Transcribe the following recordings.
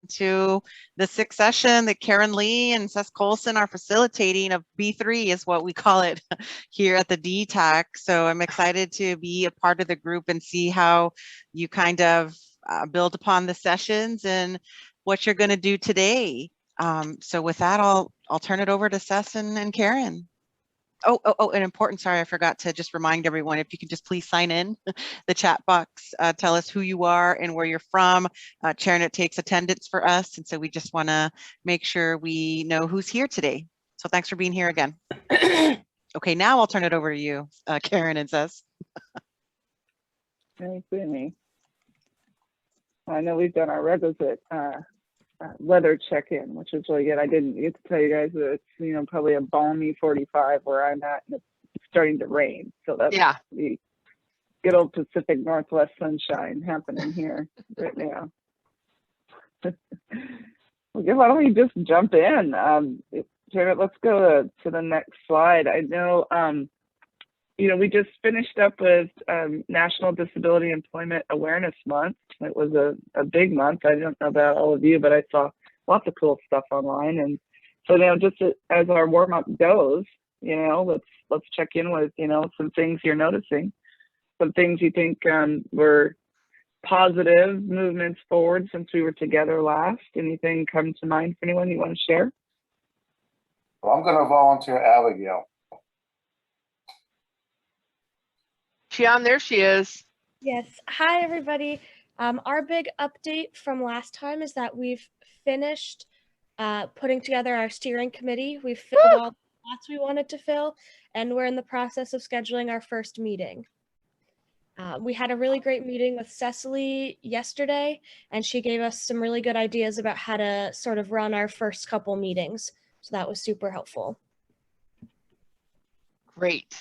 to the sixth session that Karen Lee and Seth Colson are facilitating of B3 is what we call it here at the DETAC. So I'm excited to be a part of the group and see how you kind of build upon the sessions and what you're going to do today. So with that, I'll turn it over to Seth and Karen. Oh, and important, sorry, I forgot to just remind everyone, if you could just please sign in the chat box, tell us who you are and where you're from. Chairnet takes attendance for us, and so we just want to make sure we know who's here today. So thanks for being here again. Okay, now I'll turn it over to you, Karen and Seth. Thanks, Amy. I know we've done our requisite weather check-in, which is really good. I didn't get to tell you guys that it's, probably a balmy 45 where I'm at, and it's starting to rain. So that's the good old Pacific Northwest sunshine happening here right now. Okay, why don't we just jump in? Let's go to the next slide. I know, we just finished up with National Disability Employment Awareness Month. It was a big month. I don't know about all of you, but I saw lots of cool stuff online. And so now, just as our warm up goes, let's check in with some things you're noticing, some things you think were positive movements forward since we were together last. Anything come to mind for anyone you want to share? Well, I'm going to volunteer Abigail. There she is. Yes. Hi, everybody. Our big update from last time is that we've finished putting together our steering committee. We've filled all the spots we wanted to fill, and we're in the process of scheduling our first meeting. We had a really great meeting with Cecily yesterday, and she gave us some really good ideas about how to sort of run our first couple meetings. So that was super helpful. Great.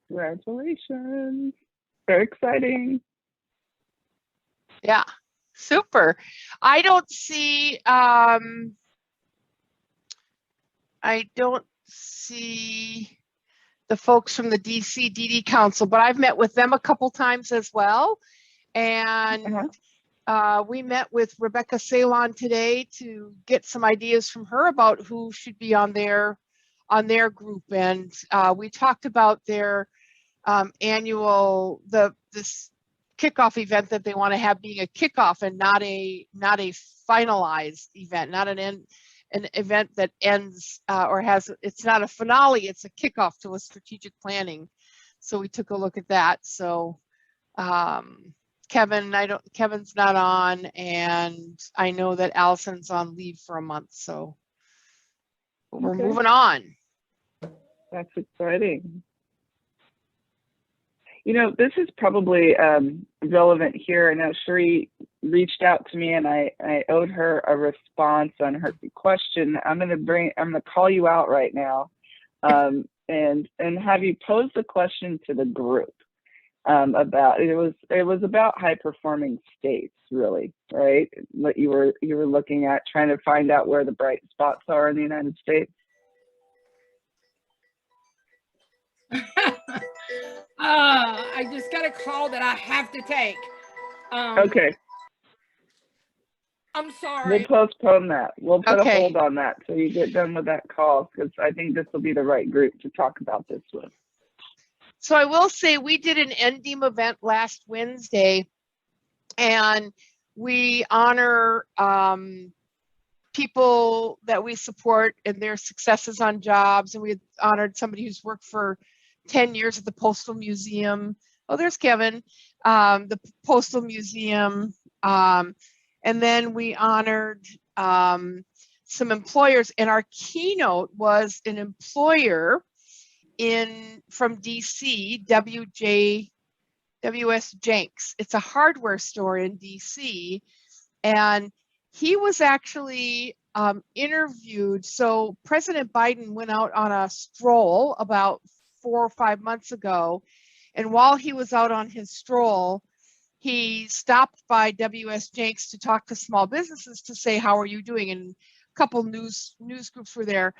Congratulations. Very exciting. Yeah, super. I don't see the folks from the DC DD Council, but I've met with them a couple times as well. And we met with Rebecca Salon today to get some ideas from her about who should be on their group. And we talked about their annual, this kickoff event that they want to have being a kickoff and not a finalized event, not an event that ends or has, it's not a finale, it's a kickoff to a strategic planning. So we took a look at that. So Kevin's not on, and I know that Allison's on leave for a month, so we're moving on. That's exciting. This is probably relevant here. I know Sheree reached out to me, and I owed her a response on her question. I'm gonna call you out right now, and have you pose the question to the group about it was about high performing states, really, right? What you were looking at, trying to find out where the bright spots are in the United States. I just got a call that I have to take. Okay. I'm sorry. We'll postpone that. We'll put a hold on that till you get done with that call, because I think this will be the right group to talk about this with. So I will say we did an NDEAM event last Wednesday, and we honor people that we support and their successes on jobs. And we honored somebody who's worked for 10 years at the Postal Museum. Oh, there's Kevin, the Postal Museum. And then we honored some employers, and our keynote was an employer from DC, W.S. Jenks. It's a hardware store in DC, and he was actually interviewed. So President Biden went out on a stroll about 4 or 5 months ago, and while he was out on his stroll, he stopped by W.S. Jenks to talk to small businesses to say, how are you doing? And a couple news groups were there.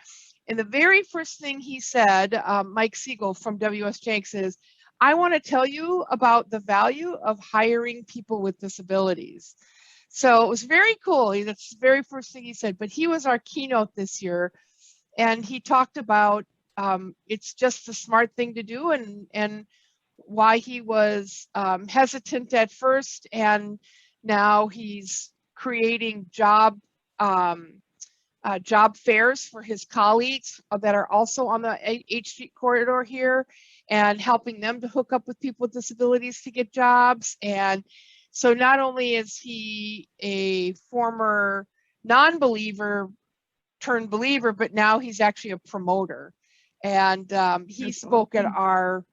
And the very first thing he said, Mike Siegel from W.S. Jenks, is, I want to tell you about the value of hiring people with disabilities. So it was very cool. That's the very first thing he said, but he was our keynote this year. And he talked about it's just the smart thing to do, and why he was hesitant at first, and now he's creating job fairs for his colleagues that are also on the H Street corridor here, and helping them to hook up with people with disabilities to get jobs. And so not only is he a former non-believer turned believer, but now he's actually a promoter. And he spoke at our,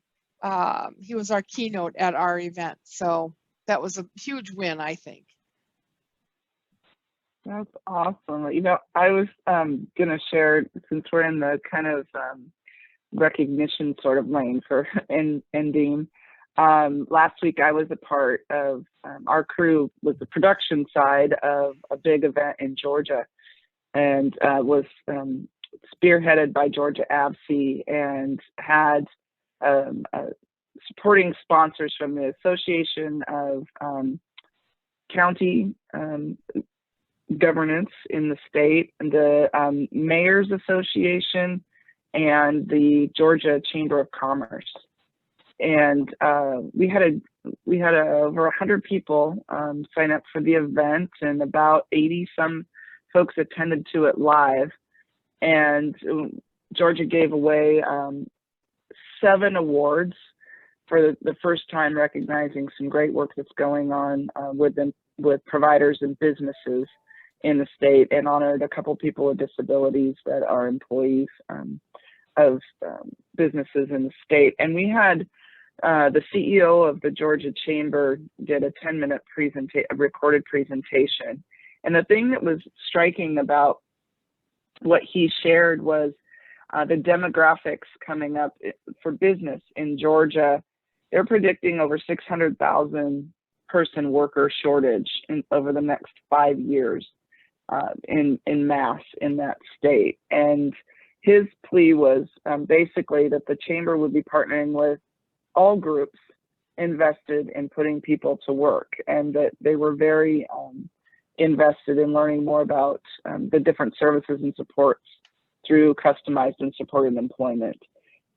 he was our keynote at our event. So that was a huge win, I think. That's awesome. You know, I was going to share, since we're in the kind of recognition sort of lane for ending. Last week, I was a part of, our crew was the production side of a big event in Georgia, and was spearheaded by Georgia ABSI, and had supporting sponsors from the Association of County Governance in the state, and the Mayor's Association, and the Georgia Chamber of Commerce. And we had over 100 people sign up for the event, and about 80 some folks attended to it live. And Georgia gave away 7 awards for the first time, recognizing some great work that's going on with providers and businesses in the state, and honored a couple people with disabilities that are employees of businesses in the state. And we had the CEO of the Georgia Chamber did a 10-minute recorded presentation. And the thing that was striking about what he shared was the demographics coming up for business in Georgia. They're predicting over 600,000 person worker shortage over the next 5 years in mass in that state. And his plea was basically that the chamber would be partnering with all groups invested in putting people to work, and that they were very invested in learning more about the different services and supports through customized and supported employment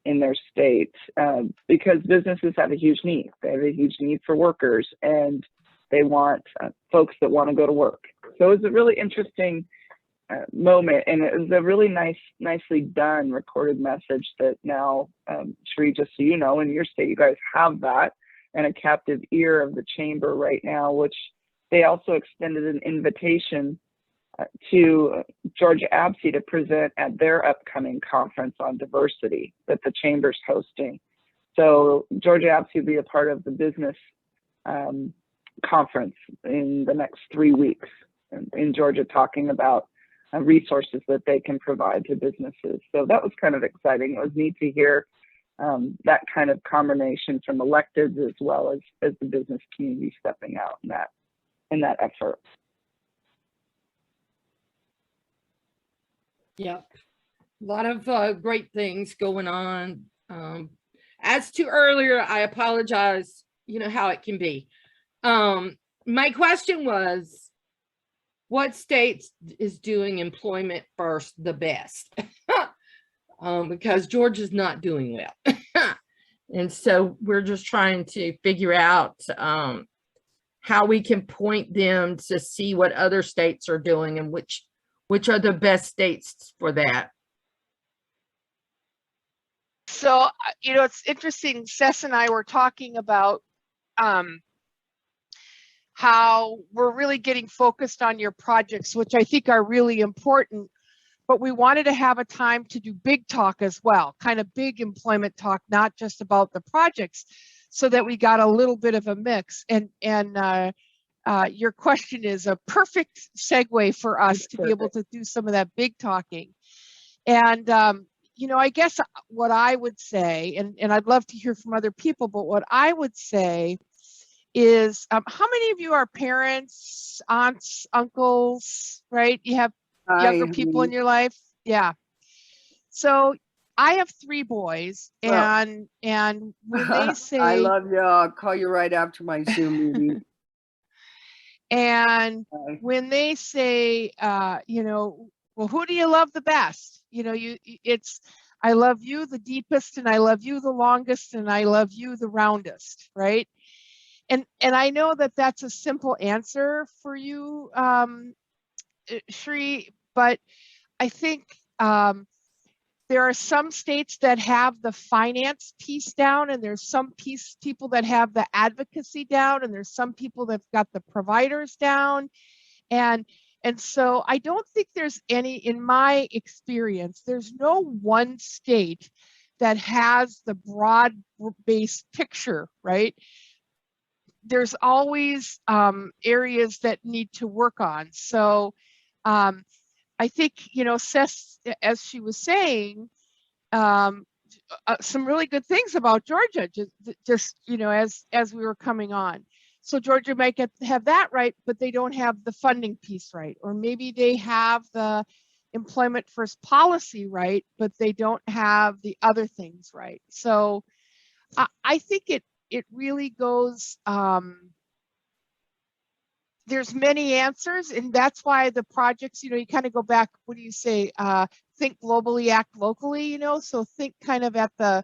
in their state, because businesses have a huge need. They have a huge need for workers, and they want folks that want to go to work. So it was a really interesting moment, and it was a really nicely done recorded message that now, Sheree, just so you know, in your state, you guys have that, and a captive ear of the chamber right now, which they also extended an invitation to Georgia ABSI to present at their upcoming conference on diversity that the chamber's hosting. So Georgia ABSI will be a part of the business conference in the next 3 weeks in Georgia, talking about resources that they can provide to businesses. So that was kind of exciting. It was neat to hear that kind of combination from electeds as well as the business community stepping out in that effort. Yeah, a lot of great things going on. As to earlier, I apologize, you know how it can be. My question was, what states is doing employment first the best? Because Georgia's not doing well. And so we're just trying to figure out how we can point them to see what other states are doing and which are the best states for that. So, you know, it's interesting. Seth and I were talking about how we're really getting focused on your projects, which I think are really important, but we wanted to have a time to do big talk as well, kind of big employment talk, not just about the projects, so that we got a little bit of a mix. And your question is a perfect segue for us to be able to do some of that big talking. And, you know, I guess what I would say, and I'd love to hear from other people, but what I would say is, how many of you are parents, aunts, uncles, right? You have younger people in your life? Yeah. So I have 3 boys, and when they say, I love you, I'll call you right after my Zoom meeting. And when they say, you know, well, who do you love the best? You know, it's, I love you the deepest, and I love you the longest, and I love you the roundest, right? And I know that that's a simple answer for you, Shri, but I think there are some states that have the finance piece down, and there's some people that have the advocacy down, and there's some people that've got the providers down. And so I don't think there's any, in my experience, there's no one state that has the broad-based picture, right? There's always areas that need to work on. So I think, you know, Seth, as she was saying, some really good things about Georgia, just you know, as we were coming on. So Georgia might have that right, but they don't have the funding piece right. Or maybe they have the employment first policy right, but they don't have the other things right. So I think it really goes, there's many answers, and that's why the projects, you know, you kind of go back, what do you say, think globally, act locally, you know, so think kind of at the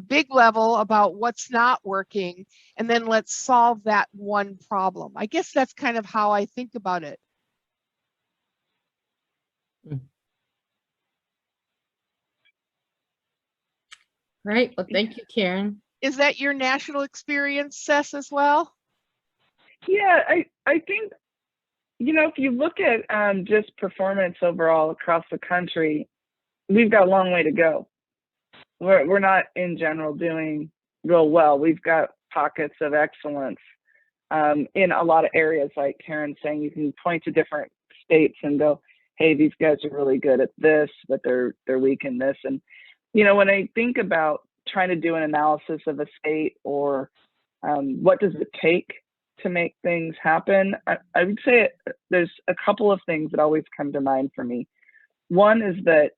big level about what's not working, and then let's solve that one problem. I guess that's kind of how I think about it. Right. Well, thank you, Karen. Is that your national experience, Seth, as well? Yeah, I think, you know, if you look at just performance overall across the country, we've got a long way to go. We're not in general doing real well. We've got pockets of excellence in a lot of areas, like Karen's saying. You can point to different states and go, hey, these guys are really good at this, but they're weak in this. And, you know, when I think about trying to do an analysis of a state, or what does it take to make things happen, I would say there's a couple of things that always come to mind for me. One is that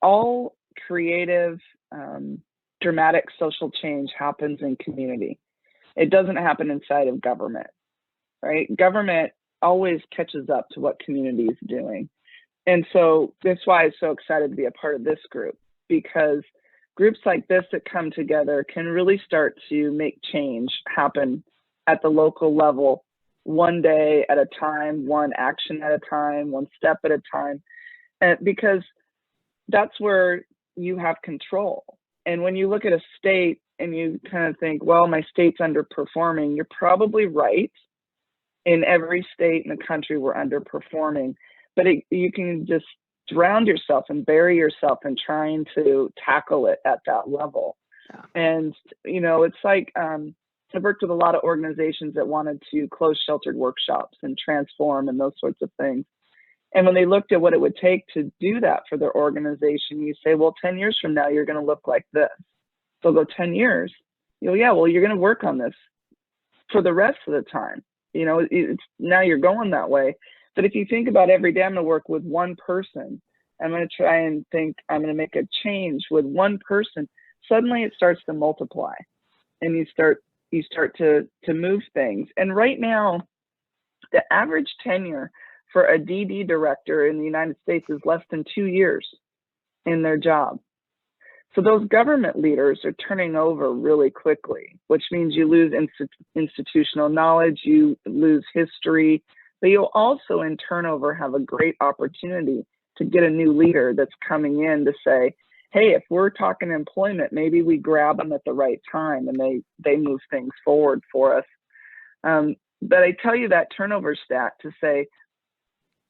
all creative, dramatic social change happens in community. It doesn't happen inside of government, right? Government always catches up to what community is doing. And so that's why I'm so excited to be a part of this group, because groups like this that come together can really start to make change happen at the local level, one day at a time, one action at a time, one step at a time, because that's where you have control. And when you look at a state and you kind of think, well, my state's underperforming, you're probably right. In every state in the country, we're underperforming, but you can just drown yourself and bury yourself in trying to tackle it at that level. Yeah. And, you know, it's like, I've worked with a lot of organizations that wanted to close sheltered workshops and transform and those sorts of things. And when they looked at what it would take to do that for their organization, you say, well, 10 years from now, you're going to look like this. So go 10 years. You know, yeah, well, you're going to work on this for the rest of the time. You know, now you're going that way. But if you think about every day, I'm going to work with one person. I'm going to try and think I'm going to make a change with one person. Suddenly it starts to multiply, and you start to move things. And right now, the average tenure for a DD director in the United States is less than 2 years in their job. So those government leaders are turning over really quickly, which means you lose institutional knowledge, you lose history, but you'll also in turnover have a great opportunity to get a new leader that's coming in to say, hey, if we're talking employment, maybe we grab them at the right time and they move things forward for us. But I tell you that turnover stat to say,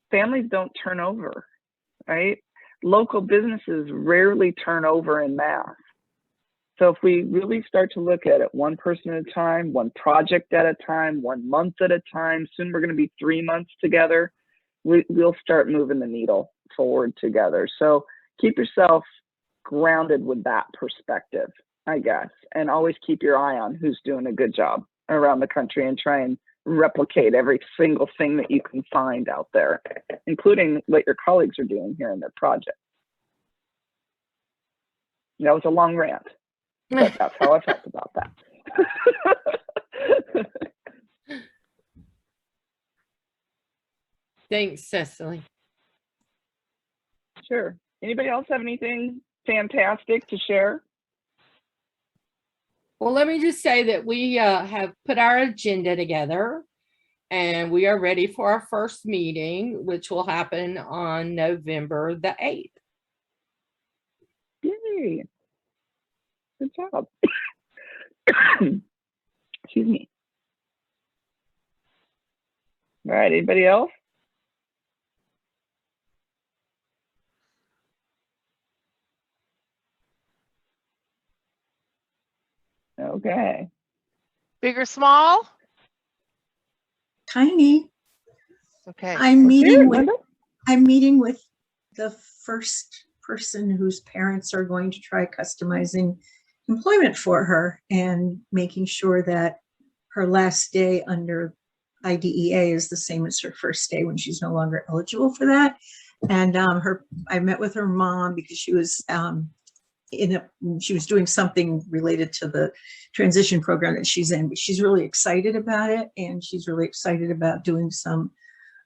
families don't turn over, right? Local businesses rarely turn over in mass. So if we really start to look at it one person at a time, one project at a time, 1 month at a time, soon we're going to be 3 months together, we'll start moving the needle forward together. So keep yourself grounded with that perspective, I guess, and always keep your eye on who's doing a good job around the country and try and replicate every single thing that you can find out there, including what your colleagues are doing here in their project. That was a long rant, but that's how I felt about that. Thanks, Cecily. Sure. Anybody else have anything fantastic to share? Well, let me just say that we have put our agenda together and we are ready for our first meeting, which will happen on November the 8th. Yay. Good job. Excuse me. All right, anybody else? Okay. Big or small? Tiny. Okay. I'm Let's hear meeting it, with Linda. I'm meeting with the first person whose parents are going to try customizing employment for her and making sure that her last day under IDEA is the same as her first day when she's no longer eligible for that. And I met with her mom because she was she was doing something related to the transition program that she's in, but she's really excited about it. And she's really excited about doing some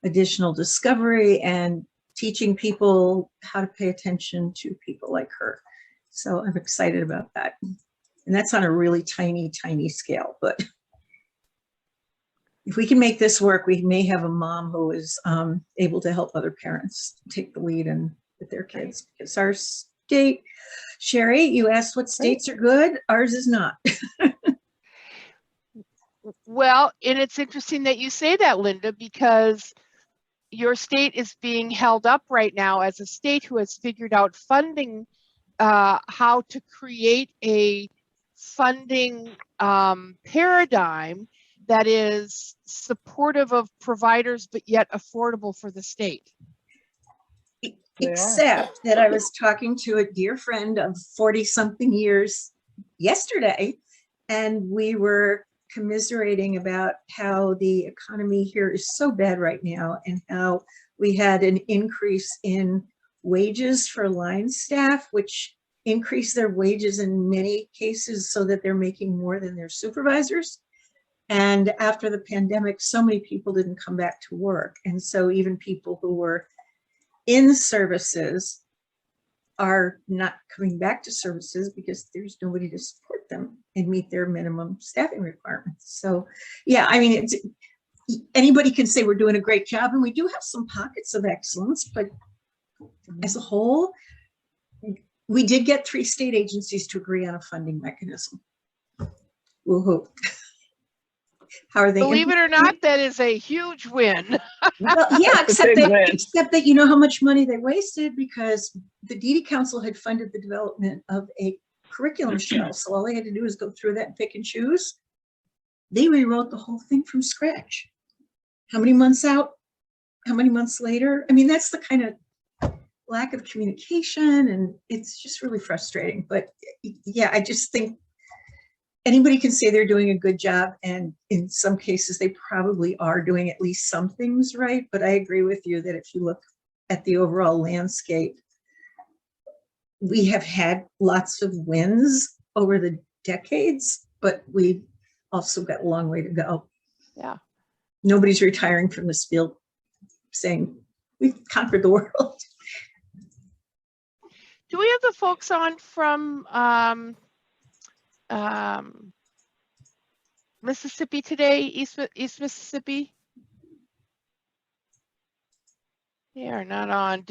additional discovery and teaching people how to pay attention to people like her. So I'm excited about that. And that's on a really tiny, tiny scale, but if we can make this work, we may have a mom who is able to help other parents take the lead and with their kids. Because our state, Sherry, you asked what states are good. Ours is not. Well, and it's interesting that you say that, Linda, because your state is being held up right now as a state who has figured out funding, how to create a funding paradigm that is supportive of providers, but yet affordable for the state. Except that I was talking to a dear friend of 40-something years yesterday, and we were commiserating about how the economy here is so bad right now and how we had an increase in wages for line staff, which increased their wages in many cases so that they're making more than their supervisors. And after the pandemic, so many people didn't come back to work. And so even people who were in services are not coming back to services because there's nobody to support them and meet their minimum staffing requirements. So yeah, I mean, anybody can say we're doing a great job, and we do have some pockets of excellence, but as a whole, we did get 3 state agencies to agree on a funding mechanism. Woohoo. How are they? Believe it or not, that is a huge win. Well, yeah, except that you know how much money they wasted because the DETAC Council had funded the development of a curriculum shell. So all they had to do was go through that and pick and choose. They rewrote the whole thing from scratch. How many months out? How many months later? I mean, that's the kind of lack of communication, and it's just really frustrating. But yeah, I just think anybody can say they're doing a good job, and in some cases they probably are doing at least some things right. But I agree with you that if you look at the overall landscape, we have had lots of wins over the decades, but we've also got a long way to go. Yeah. Nobody's retiring from this field saying we've conquered the world. Do we have the folks on from Mississippi today, East Mississippi? They are not on.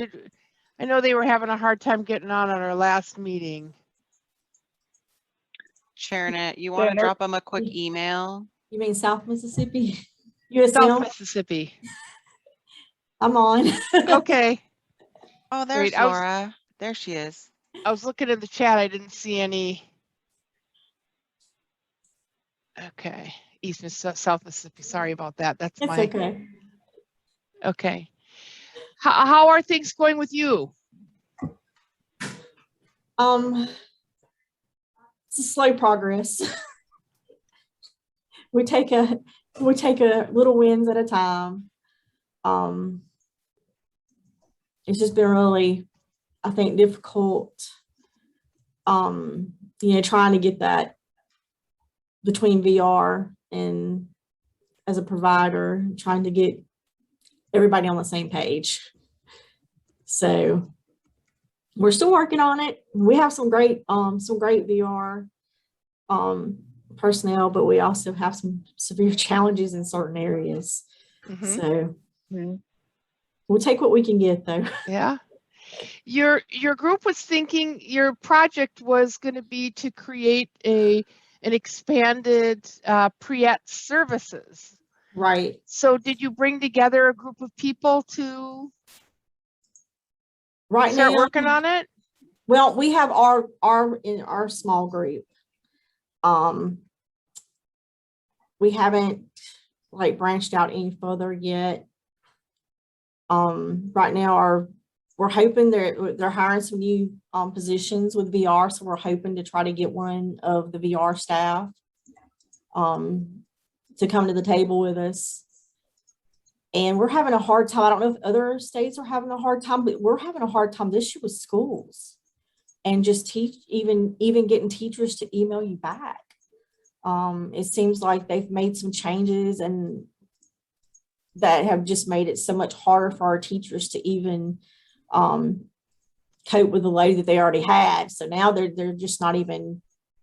I know they were having a hard time getting on our last meeting. Sharon, you want to drop them a quick email? You mean South Mississippi? South USM? Mississippi. I'm on. Okay. Oh, there's Great. Laura. There she is. I was looking in the chat. I didn't see any. Okay. South Mississippi. Sorry about that. That's It's okay. Okay. How are things going with you? It's a slow progress. we take a little wins at a time. It's just been really, I think, difficult. Trying to get that between VR and as a provider, trying to get everybody on the same page. So we're still working on it. We have some great VR personnel, but we also have some severe challenges in certain areas. So we'll take what we can get, though. Yeah. Your group was thinking your project was going to be to create an expanded pre-ET services. Right. So did you bring together a group of people to start working on it? Well, we have our small group. We haven't like branched out any further yet. Right now we're hoping they're hiring some new positions with VR, so we're hoping to try to get one of the VR staff to come to the table with us. And we're having a hard time. I don't know if other states are having a hard time, but we're having a hard time this year with schools and just even getting teachers to email you back. It seems like they've made some changes and that have just made it so much harder for our teachers to even cope with the load that they already had. So now they're just not even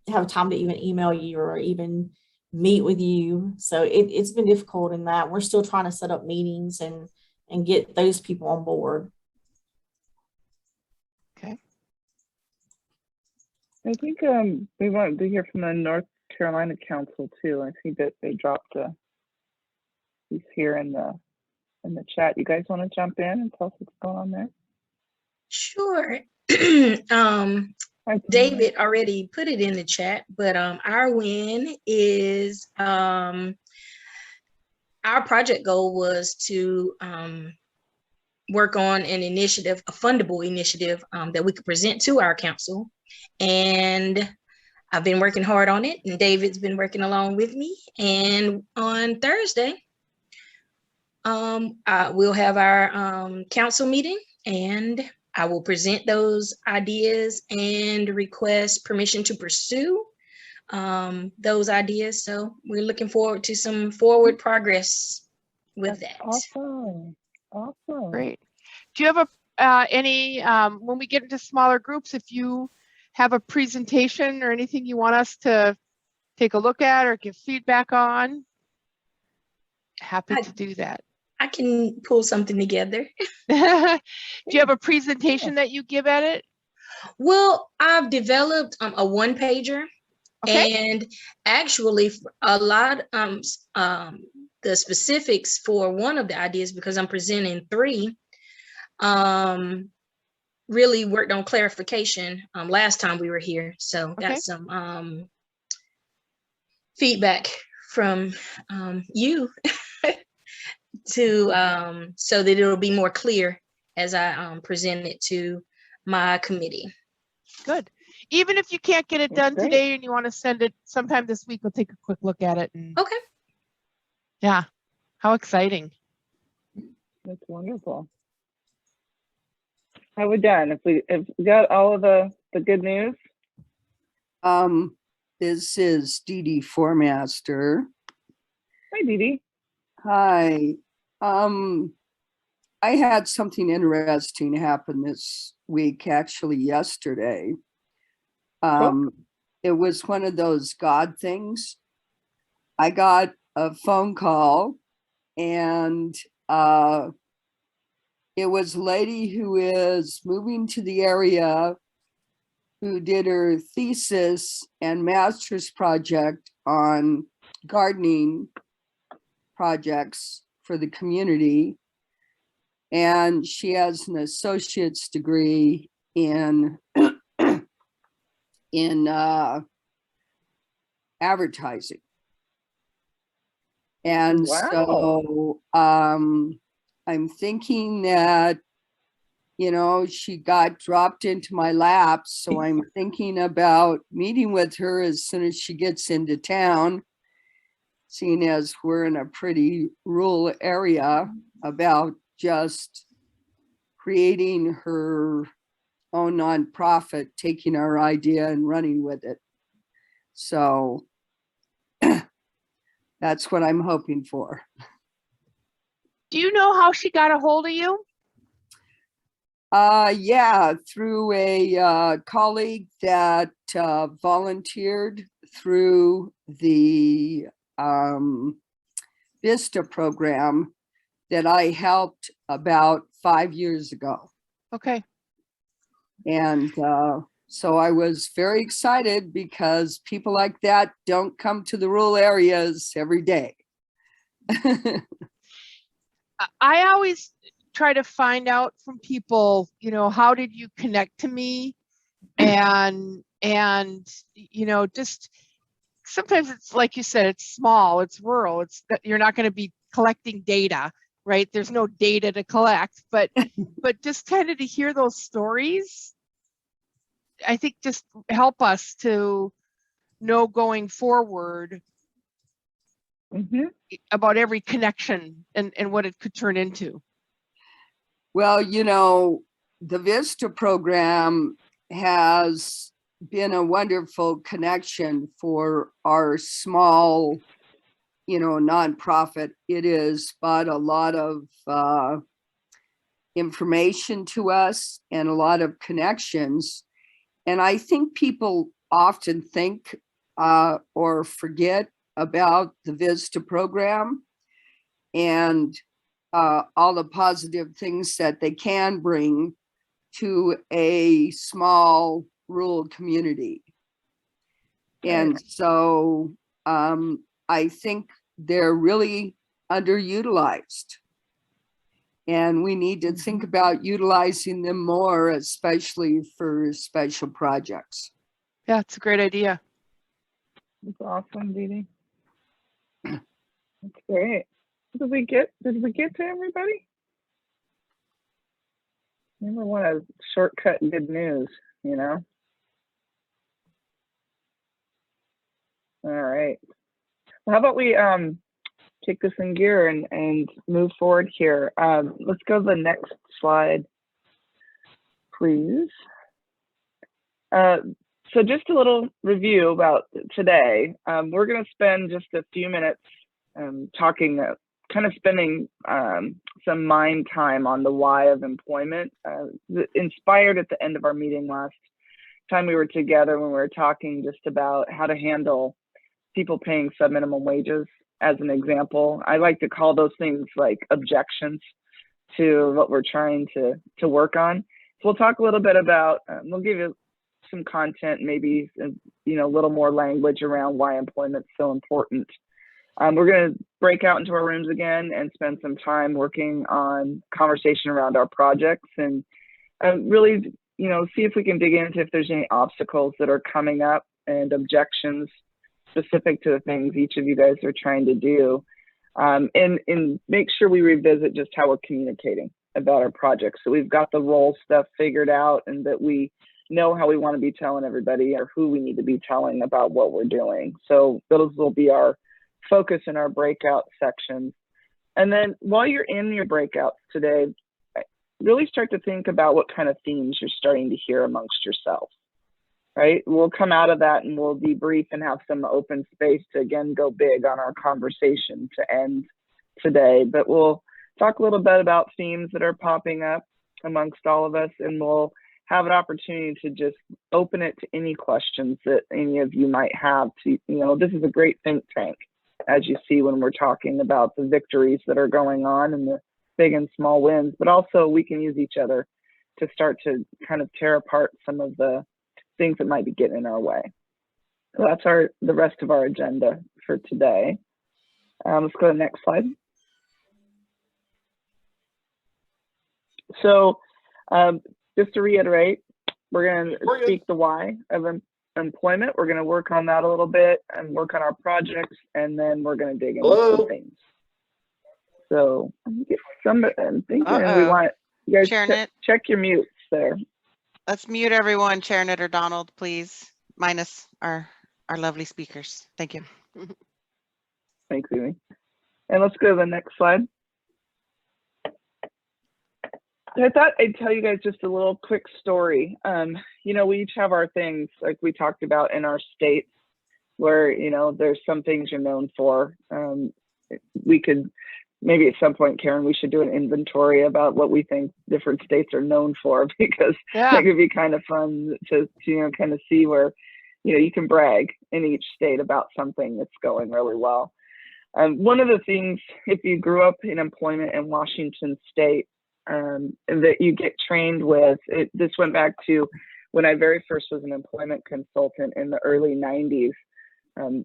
have time to even email you or even meet with you. So it's been difficult in that. We're still trying to set up meetings and get those people on board. Okay. I think we wanted to hear from the North Carolina Council too. I see that they dropped a piece here in the chat. You guys want to jump in and tell us what's going on there? Sure. David already put it in the chat, but our win is our project goal was to work on an initiative, a fundable initiative that we could present to our council. And I've been working hard on it, and David's been working along with me. And on Thursday, we'll have our council meeting, and I will present those ideas and request permission to pursue those ideas. So we're looking forward to some forward progress with that. Awesome. Awesome. Great. Do you have any, when we get into smaller groups, if you have a presentation or anything you want us to take a look at or give feedback on, happy to do that. I can pull something together. Do you have a presentation that you give at it? Well, I've developed a one-pager, and actually a lot the specifics for one of the ideas, because I'm presenting 3, really worked on clarification last time we were here. So got some feedback from you to so that it'll be more clear as I present it to my committee. Good. Even if you can't get it done today and you want to send it sometime this week, we'll take a quick look at it. And okay. Yeah. How exciting. That's wonderful. How we done? If we got all of the good news? This is Dee Dee Formaster. Hi, Dee Dee. Hi. I had something interesting happen this week, actually yesterday. It was one of those God things. I got a phone call, and it was a lady who is moving to the area, who did her thesis and master's project on gardening projects for the community. And she has an associate's degree in advertising. And so I'm thinking that, you know, she got dropped into my lap. So I'm thinking about meeting with her as soon as she gets into town, seeing as we're in a pretty rural area, about just creating her own nonprofit, taking our idea and running with it. So that's what I'm hoping for. Do you know how she got a hold of you? Yeah, through a colleague that volunteered through the VISTA program that I helped about 5 years ago. Okay. And so I was very excited because people like that don't come to the rural areas every day. I always try to find out from people, you know, how did you connect to me? And you know, just sometimes it's like you said, it's small, it's rural, it's that you're not going to be collecting data, right? There's no data to collect, but just kind of to hear those stories, I think just help us to know going forward about every connection and what it could turn into. Well, you know, the VISTA program has been a wonderful connection for our small, you know, nonprofit. It is but a lot of information to us and a lot of connections. And I think people often think or forget about the VISTA program and all the positive things that they can bring to a small rural community. And so I think they're really underutilized. And we need to think about utilizing them more, especially for special projects. Yeah, it's a great idea. That's awesome, Dee Dee. That's great. Did we get to everybody? Never want to shortcut good news, you know? All right. Well, how about we kick this in gear and move forward here. Let's go to the next slide, please. So just a little review about today. We're going to spend just a few minutes talking, kind of spending some mind time on the why of employment. Inspired at the end of our meeting last time we were together when we were talking just about how to handle people paying sub-minimum wages as an example. I like to call those things like objections to what we're trying to work on. So we'll talk a little bit about, we'll give you some content, maybe, you know, a little more language around why employment's so important. We're going to break out into our rooms again and spend some time working on conversation around our projects and really, you know, see if we can dig into if there's any obstacles that are coming up and objections specific to the things each of you guys are trying to do, and make sure we revisit just how we're communicating about our projects. So we've got the role stuff figured out and that we know how we want to be telling everybody or who we need to be telling about what we're doing. So those will be our focus in our breakout sections. And then while you're in your breakouts today, really start to think about what kind of themes you're starting to hear amongst yourselves. Right, we'll come out of that and we'll debrief and have some open space to again go big on our conversation to end today. But we'll talk a little bit about themes that are popping up amongst all of us, and we'll have an opportunity to just open it to any questions that any of you might have. To, you know, this is a great think tank, as you see when we're talking about the victories that are going on and the big and small wins, but also we can use each other to start to kind of tear apart some of the things that might be getting in our way. So that's the rest of our agenda for today. Let's go to the next slide. So just to reiterate, we're going to speak the why of employment. We're going to work on that a little bit and work on our projects, and then we're going to dig into some things. So I'm thinking we want you guys check your mutes there. Let's mute everyone, Chairnet or Donald, please, minus our lovely speakers. Thank you. Thanks, Amy. And let's go to the next slide. I thought I'd tell you guys just a little quick story. You know, we each have our things, like we talked about in our states, where, you know, there's some things you're known for. We could maybe at some point, Karen, we should do an inventory about what we think different states are known for, because that could be kind of fun to kind of see where, you can brag in each state about something that's going really well. One of the things, if you grew up in employment in Washington State, that you get trained with, this went back to when I very first was an employment consultant in the early 90s.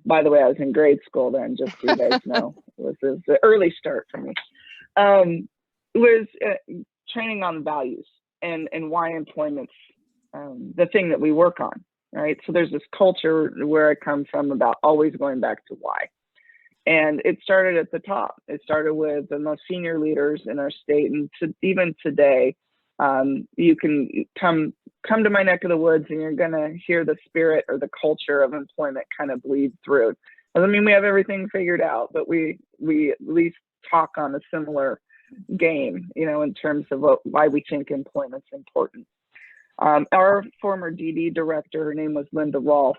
By the way, I was in grade school then, just so you guys know. It was the early start for me. Was training on values and why employment's the thing that we work on, right? So there's this culture where I come from about always going back to why. And it started at the top. It started with the most senior leaders in our state. And even today, you can come to my neck of the woods and you're going to hear the spirit or the culture of employment kind of bleed through. Doesn't mean we have everything figured out, but we at least talk on a similar game, in terms of why we think employment's important. Our former DD director, her name was Linda Rolfe,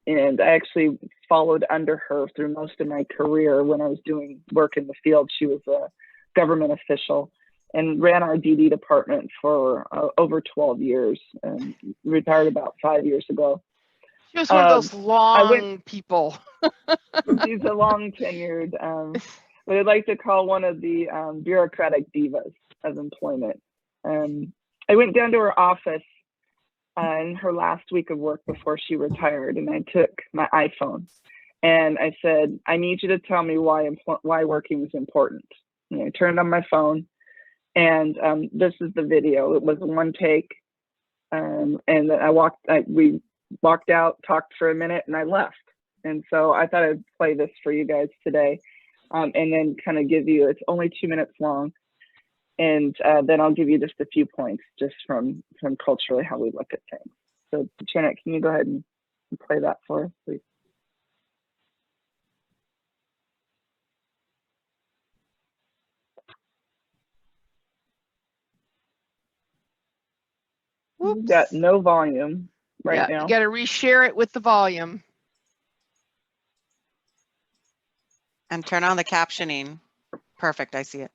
and I actually followed under her through most of my career. When I was doing work in the field, she was a government official and ran our DD department for over 12 years, and retired about 5 years ago. She was one of those long people. She's a long tenured, what I'd like to call one of the bureaucratic divas of employment. I went down to her office in her last week of work before she retired, and I took my iPhone and I said, I need you to tell me why working is important. And I turned on my phone, and this is the video. It was a one take, and then we walked out, talked for a minute, and I left. And so I thought I'd play this for you guys today, and then kind of give you, it's only 2 minutes long, and then I'll give you just a few points just from culturally how we look at things. So Janet, can you go ahead and play that for us, please? We've got no volume right now. You got to reshare it with the volume. And turn on the captioning. Perfect, I see it.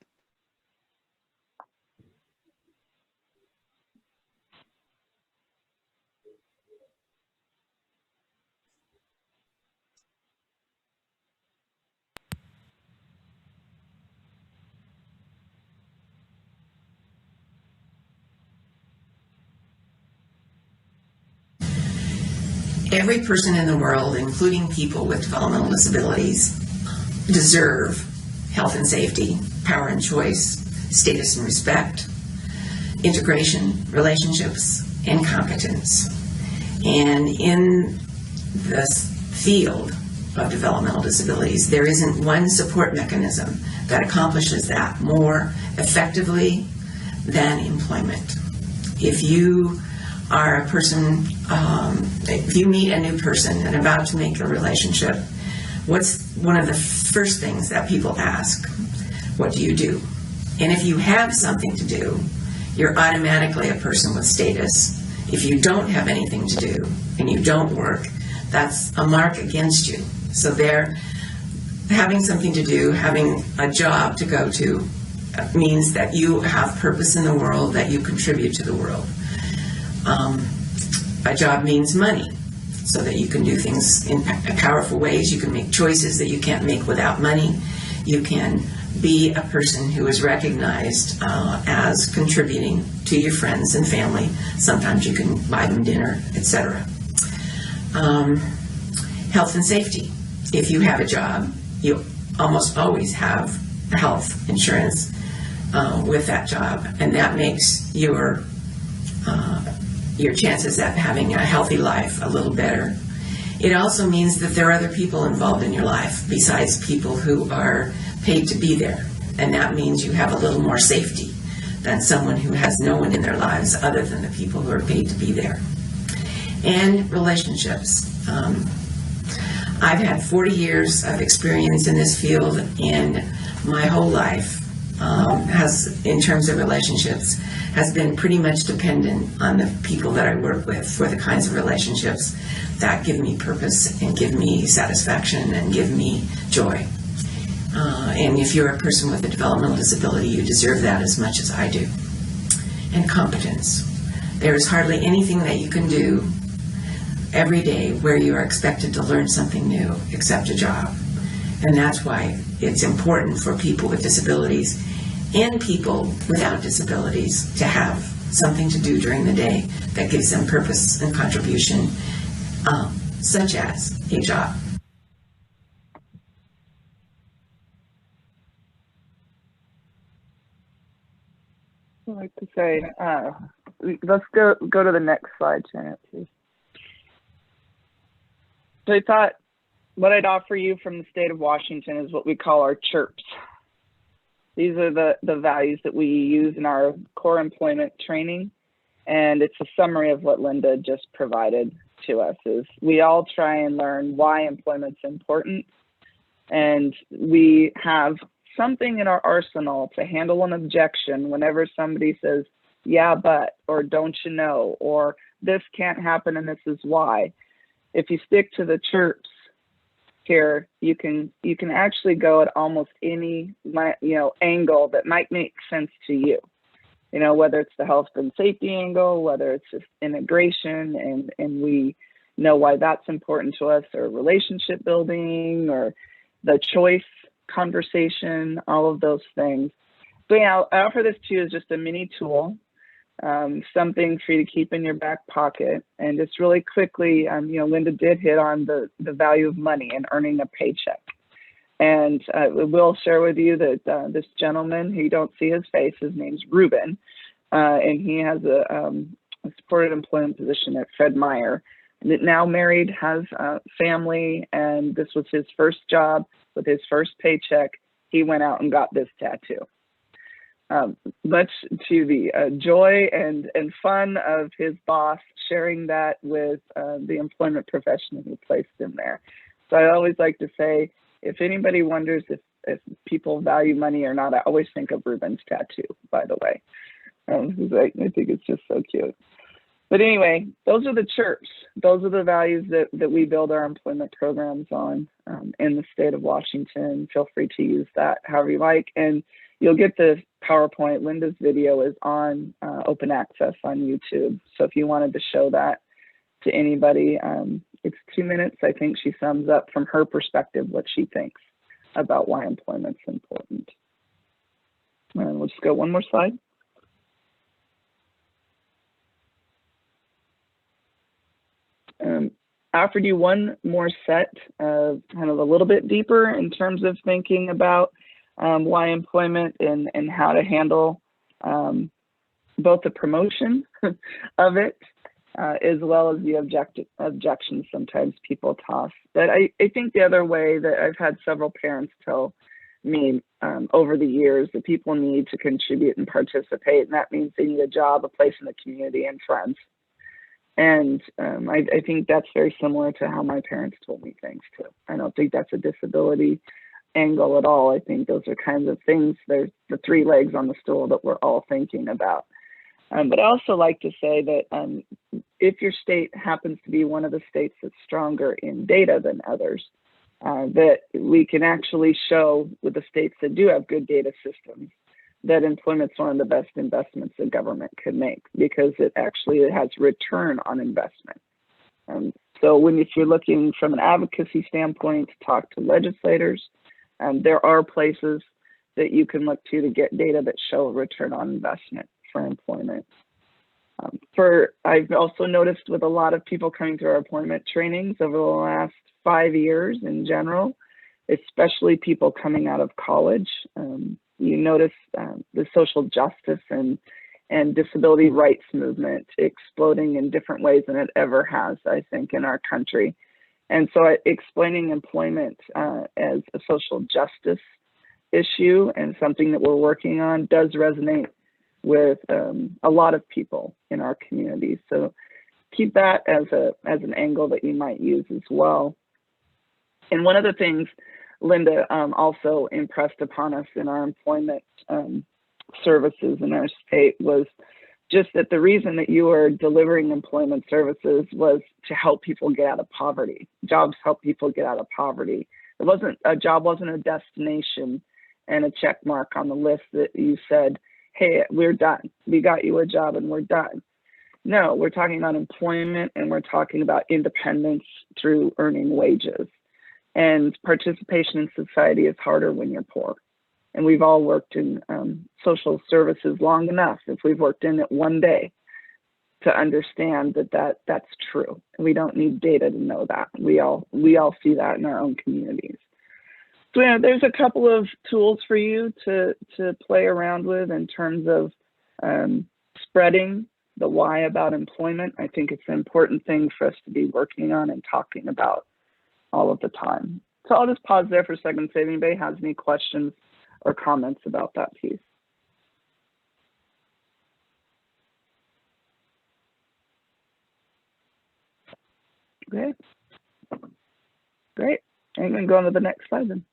Every person in the world, including people with developmental disabilities, deserve health and safety, power and choice, status and respect, integration, relationships, and competence. And in this field of developmental disabilities, there isn't one support mechanism that accomplishes that more effectively than employment. If you are a person, if you meet a new person and about to make a relationship, what's one of the first things that people ask? What do you do? And if you have something to do, you're automatically a person with status. If you don't have anything to do and you don't work, that's a mark against you. So they're having something to do, having a job to go to, means that you have purpose in the world, that you contribute to the world. A job means money, so that you can do things in powerful ways. You can make choices that you can't make without money. You can be a person who is recognized as contributing to your friends and family. Sometimes you can buy them dinner, etc. Health and safety. If you have a job, you almost always have health insurance with that job, and that makes your chances at having a healthy life a little better. It also means that there are other people involved in your life besides people who are paid to be there, and that means you have a little more safety than someone who has no one in their lives other than the people who are paid to be there. And relationships. I've had 40 years of experience in this field, and my whole life in terms of relationships, has been pretty much dependent on the people that I work with for the kinds of relationships that give me purpose and give me satisfaction and give me joy. And if you're a person with a developmental disability, you deserve that as much as I do. And competence. There is hardly anything that you can do every day where you are expected to learn something new except a job. And that's why it's important for people with disabilities and people without disabilities to have something to do during the day that gives them purpose and contribution, such as a job. I'd like to say, let's go to the next slide, Janet, please. So I thought what I'd offer you from the state of Washington is what we call our CHIRPs. These are the values that we use in our core employment training. And it's a summary of what Linda just provided to us. Is we all try and learn why employment's important. And we have something in our arsenal to handle an objection whenever somebody says, yeah, but, or don't you know, or this can't happen and this is why. If you stick to the CHIRPs here, you can actually go at almost any angle that might make sense to you. You know, whether it's the health and safety angle, whether it's just integration, and we know why that's important to us, or relationship building, or the choice conversation, all of those things. So yeah, I offer this to you as just a mini tool, something for you to keep in your back pocket. And just really quickly, Linda did hit on the value of money and earning a paycheck. And we'll share with you that this gentleman, you don't see his face, his name's Ruben, and he has a supported employment position at Fred Meyer. Now married, has a family, and this was his first job. With his first paycheck, he went out and got this tattoo. Much to the joy and fun of his boss, sharing that with the employment professional who placed him there. So I always like to say, if anybody wonders if people value money or not, I always think of Ruben's tattoo, by the way. I think it's just so cute. But anyway, those are the CHIRPs. Those are the values that we build our employment programs on in the state of Washington. Feel free to use that however you like. And you'll get the PowerPoint. Linda's video is on open access on YouTube. So if you wanted to show that to anybody, it's 2 minutes. I think she sums up from her perspective what she thinks about why employment's important. And we'll just go one more slide. I offered you one more set of kind of a little bit deeper in terms of thinking about why employment and how to handle both the promotion of it as well as the objections sometimes people toss. But I think the other way that I've had several parents tell me over the years that people need to contribute and participate, and that means they need a job, a place in the community, and friends. And I think that's very similar to how my parents told me things too. I don't think that's a disability angle at all. I think those are kinds of things, there's the three legs on the stool that we're all thinking about. But I also like to say that if your state happens to be one of the states that's stronger in data than others, that we can actually show with the states that do have good data systems that employment's one of the best investments the government could make, because it has return on investment. So if you're looking from an advocacy standpoint to talk to legislators, there are places that you can look to get data that show a return on investment for employment. I've also noticed with a lot of people coming through our employment trainings over the last 5 years in general, especially people coming out of college, you notice the social justice and disability rights movement exploding in different ways than it ever has, I think, in our country. And so explaining employment as a social justice issue and something that we're working on does resonate with a lot of people in our community. So keep that as an angle that you might use as well. And one of the things Linda also impressed upon us in our employment services in our state was just that the reason that you are delivering employment services was to help people get out of poverty. Jobs help people get out of poverty. A job wasn't a destination and a check mark on the list that you said, hey, we're done. We got you a job and we're done. No, we're talking about employment, and we're talking about independence through earning wages. And participation in society is harder when you're poor. And we've all worked in social services long enough, if we've worked in it one day, to understand that's true. We don't need data to know that. We all see that in our own communities. So yeah, there's a couple of tools for you to play around with in terms of spreading the why about employment. I think it's an important thing for us to be working on and talking about all of the time. So I'll just pause there for a second, see if anybody has any questions or comments about that piece. Okay, great. I'm going to go on to the next slide then.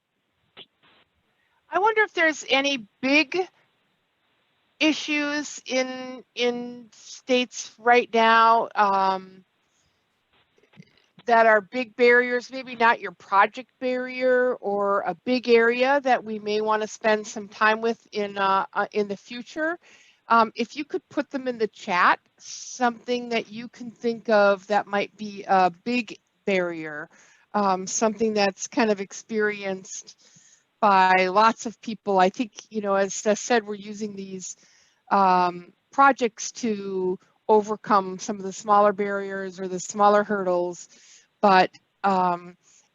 I wonder if there's any big issues in states right now that are big barriers, maybe not your project barrier, or a big area that we may want to spend some time with in the future. If you could put them in the chat, something that you can think of that might be a big barrier, something that's kind of experienced by lots of people. I think, you know, as I said, we're using these projects to overcome some of the smaller barriers or the smaller hurdles. But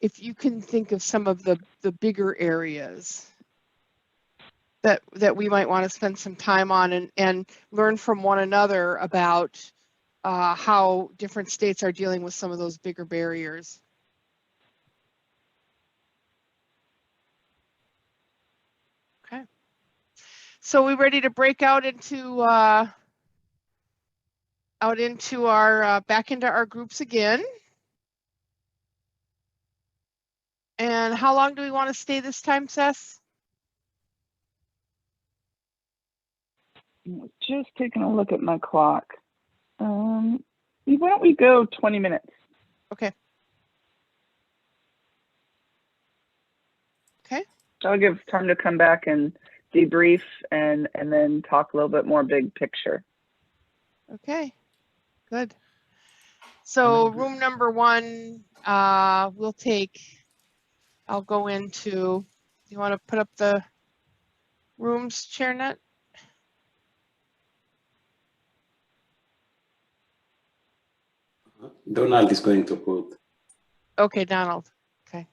if you can think of some of the bigger areas that we might want to spend some time on and learn from one another about how different states are dealing with some of those bigger barriers. Okay. So we ready to break out into our back into our groups again? And how long do we want to stay this time, Seth? Just taking a look at my clock. Why don't we go 20 minutes? Okay. Okay. I'll give time to come back and debrief and then talk a little bit more big picture. Okay, good. So room number one, we'll take, I'll go into, you want to put up the rooms, ChairNet? Donald is going to put. Okay, Donald. Okay.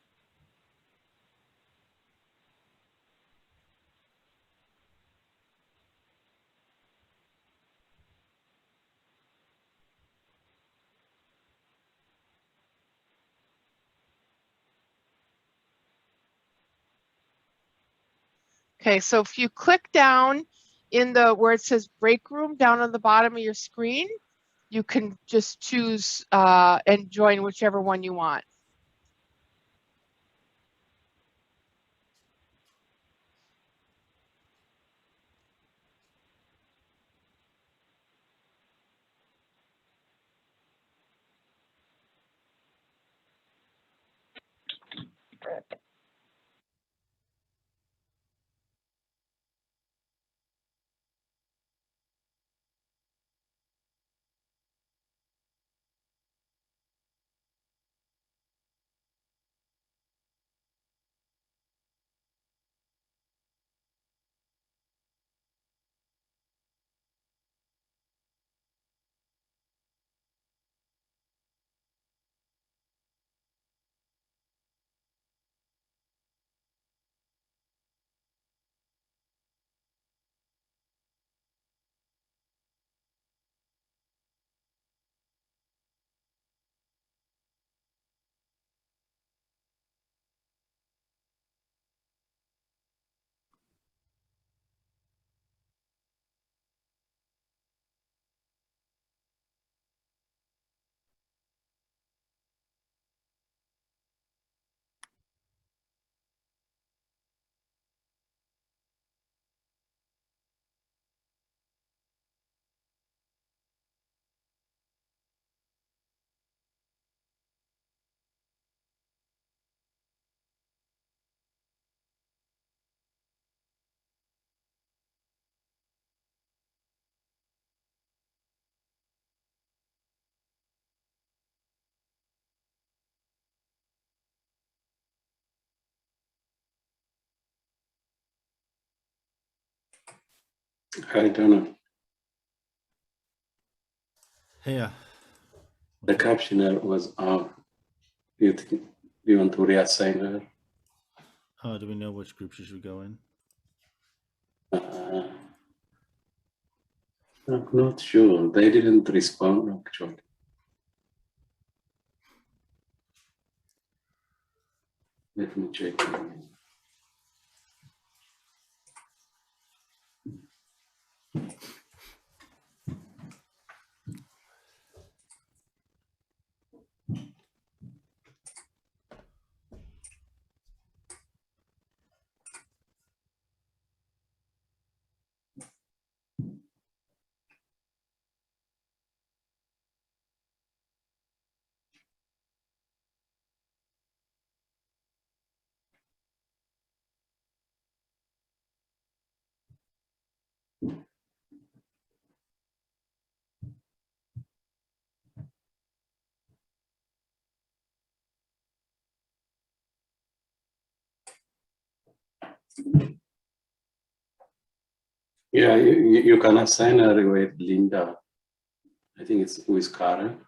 Okay, so if you click down in the where it says break room down on the bottom of your screen, you can just choose and join whichever one you want. I don't know. Yeah. The captioner was off. Do you want to reassign her? Do we know which group she should go in? I'm not sure. They didn't respond actually. Let me check. Yeah, you can assign her with Linda. I think it's with Karen.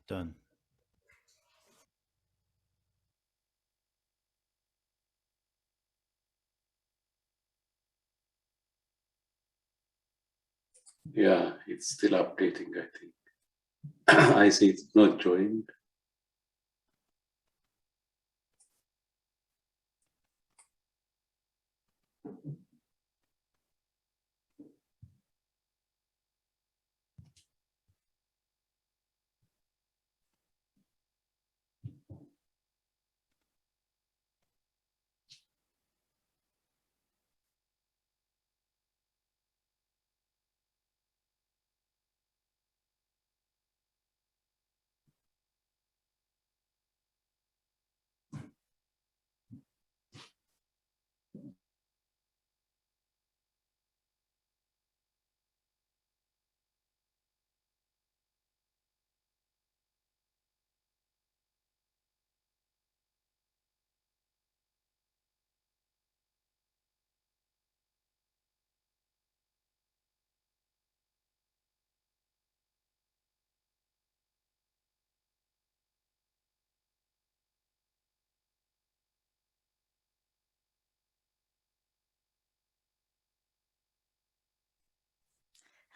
Done. Yeah, it's still updating, I think. I see it's not joined.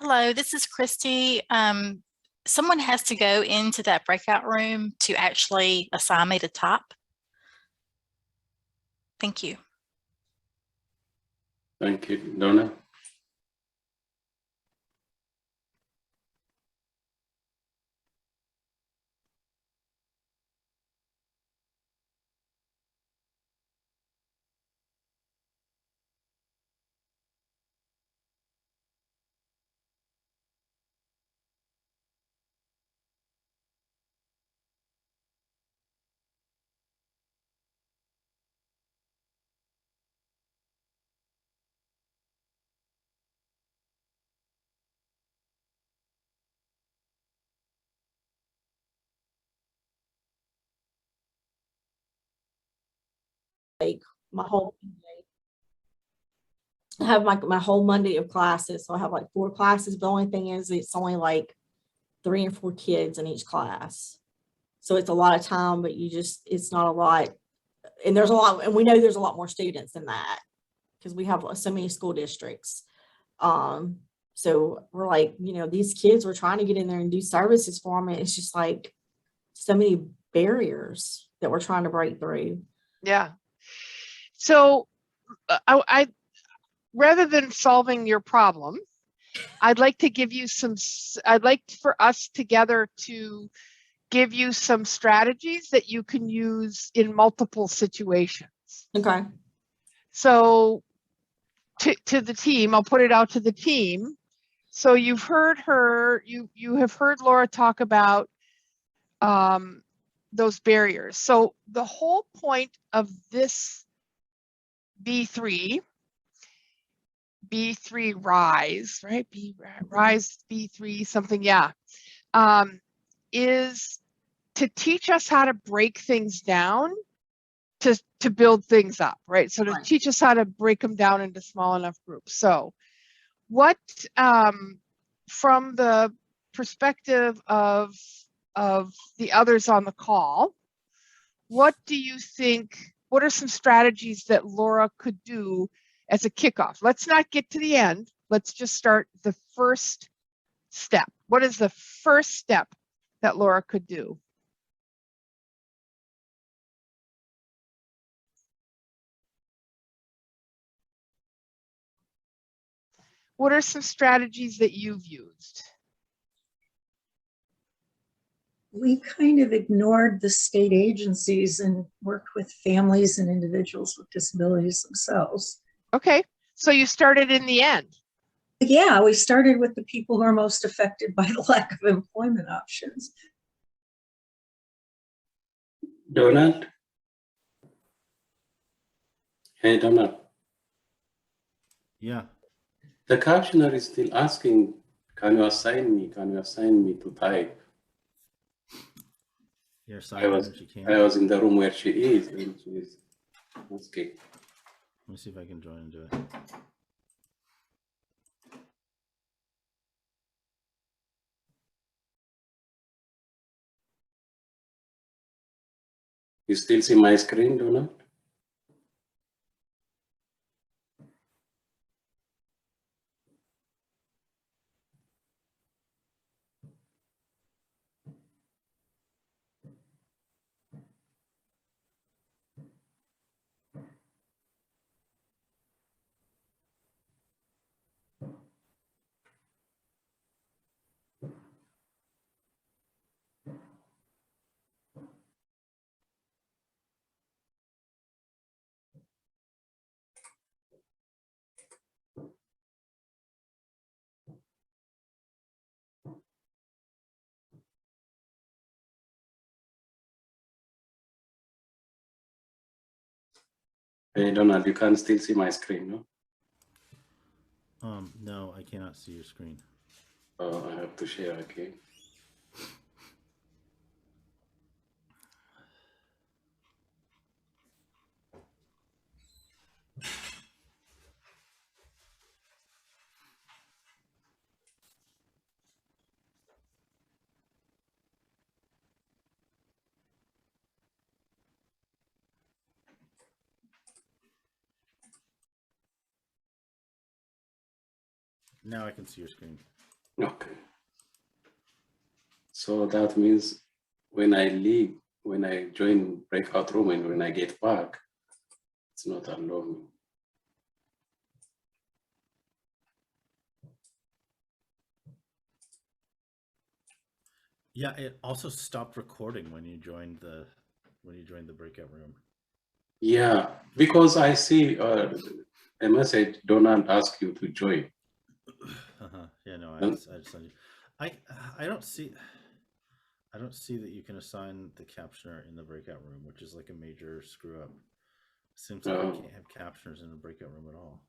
Hello, this is Christy. Someone has to go into that breakout room to actually assign me to top. Thank you. Thank you, Donna. Like my whole I have my whole Monday of classes. So I have like 4 classes. But the only thing is it's only like 3 and 4 kids in each class. So it's a lot of time, but it's not a lot. And there's a lot, and we know there's a lot more students than that because we have so many school districts. So we're like, these kids, we're trying to get in there and do services for them. And it's just like so many barriers that we're trying to break through. Yeah. So I rather than solving your problem, I'd like to give you I'd like for us together to give you some strategies that you can use in multiple situations. Okay. So to the team, I'll put it out to the team. So you've heard her, you have heard Laura talk about those barriers. So the whole point of this B3 Rise, right? Rise B3 something, yeah, is to teach us how to break things down to build things up, right? So to teach us how to break them down into small enough groups. So what, from the perspective of the others on the call, what do you think, what are some strategies that Laura could do as a kickoff? Let's not get to the end. Let's just start the first step. What is the first step that Laura could do? What are some strategies that you've used? We kind of ignored the state agencies and worked with families and individuals with disabilities themselves. Okay, so you started in the end. Yeah, we started with the people who are most affected by the lack of employment options. Donald? Hey, Donald. Yeah. The captioner is still asking, can you assign me? Can you assign me to type? You're I was, she can't. I was in the room where she is, and she is asking. Let me see if I can join and do it. You still see my screen, Donald? Hey, Donald, you can still see my screen, no? No, I cannot see your screen. Oh, I have to share again. Now I can see your screen. Okay. So that means when I leave, when I join breakout room and when I get back, it's not allowing me. Yeah, it also stopped recording when you joined the breakout room. Yeah, because I see a message, Donald ask you to join. Yeah, no, I just sent you. I don't see that you can assign the captioner in the breakout room, which is like a major screw up. Seems like you can't have captioners in the breakout room at all.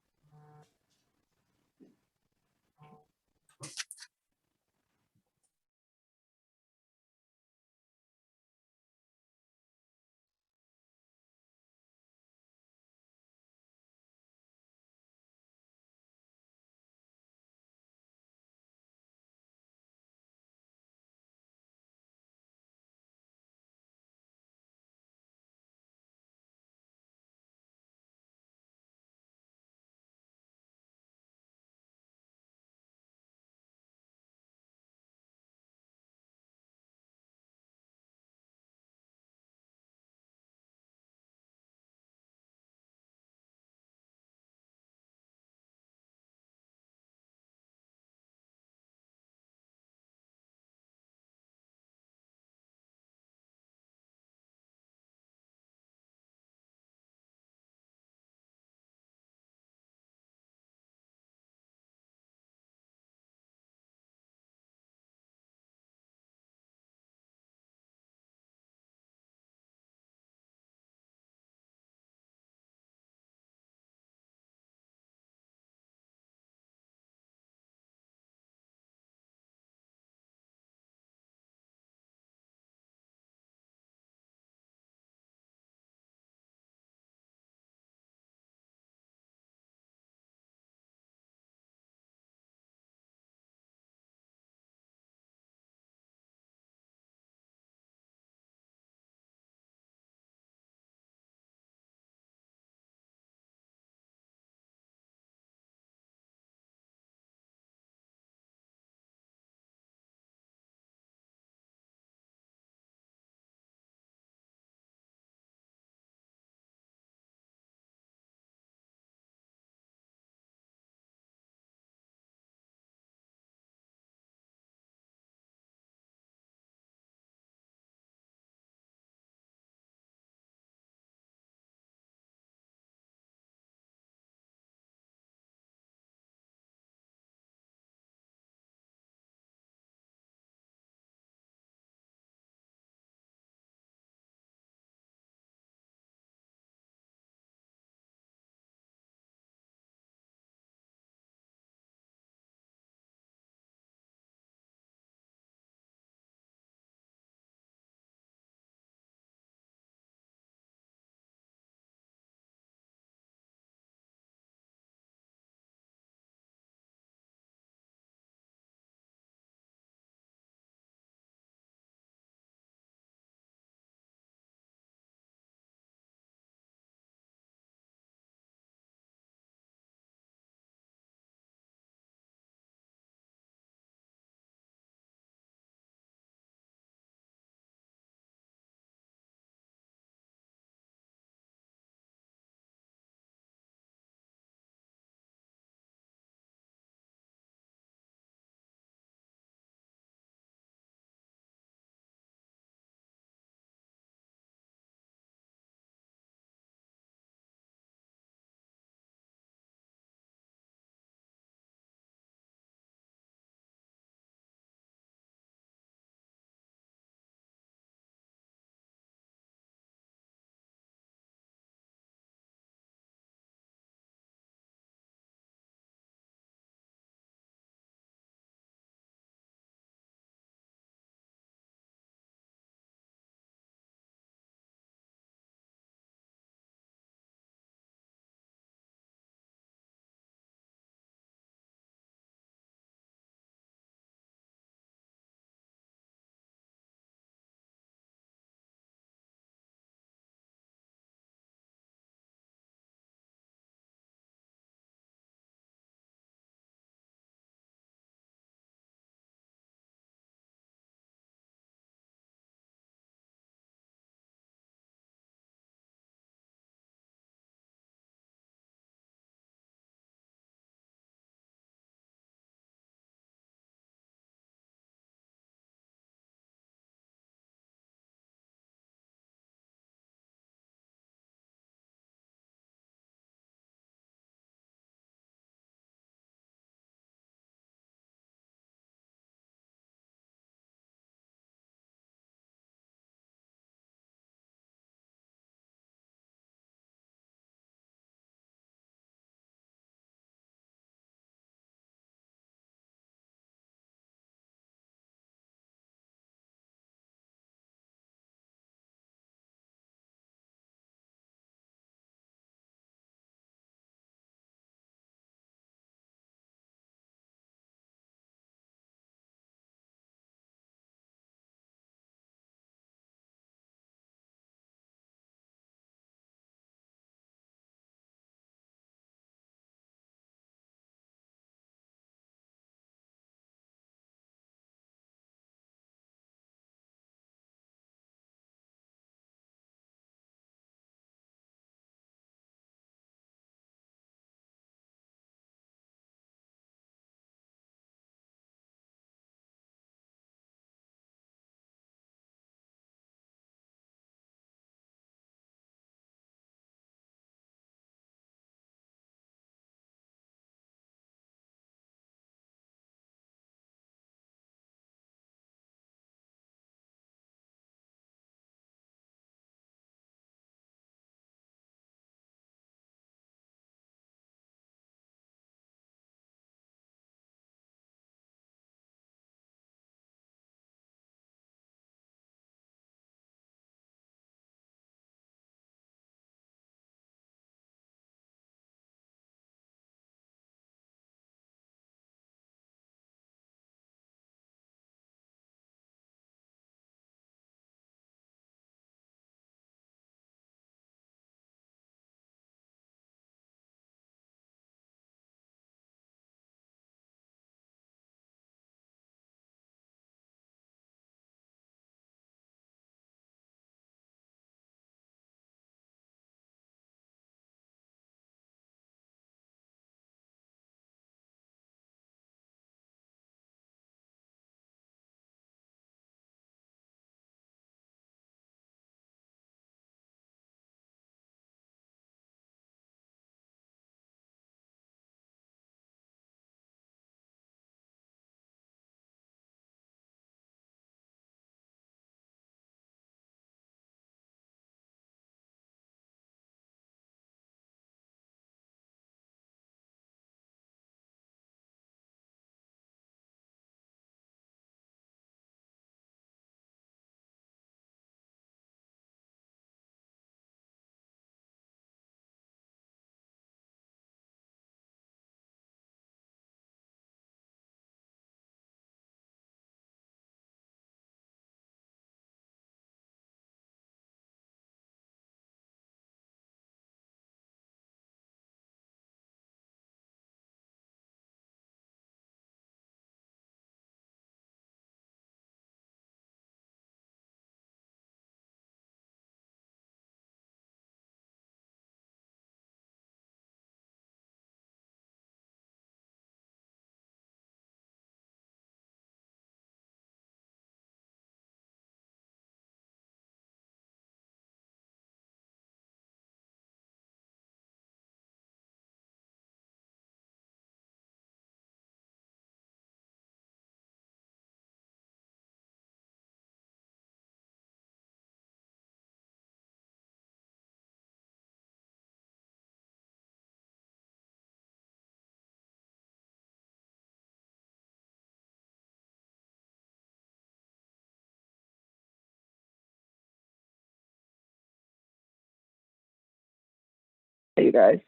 Hey, you guys.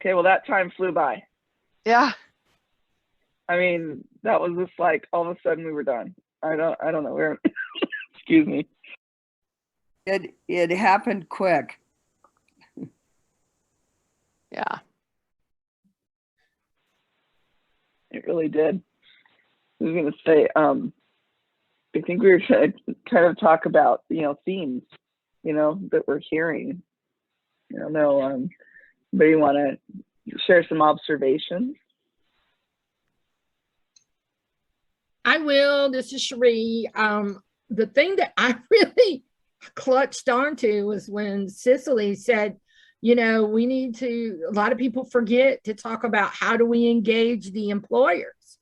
Okay, well, that time flew by. Yeah. I mean, that was just like all of a sudden we were done. I don't know where. Excuse me. It happened quick. Yeah. It really did. I was gonna say, I think we were trying to kind of talk about, themes, that we're hearing. I don't know. Anybody want to share some observations? I will. This is Cherie. The thing that I really clutched onto was when Cicely said, we need to, a lot of people forget to talk about how do we engage the employers.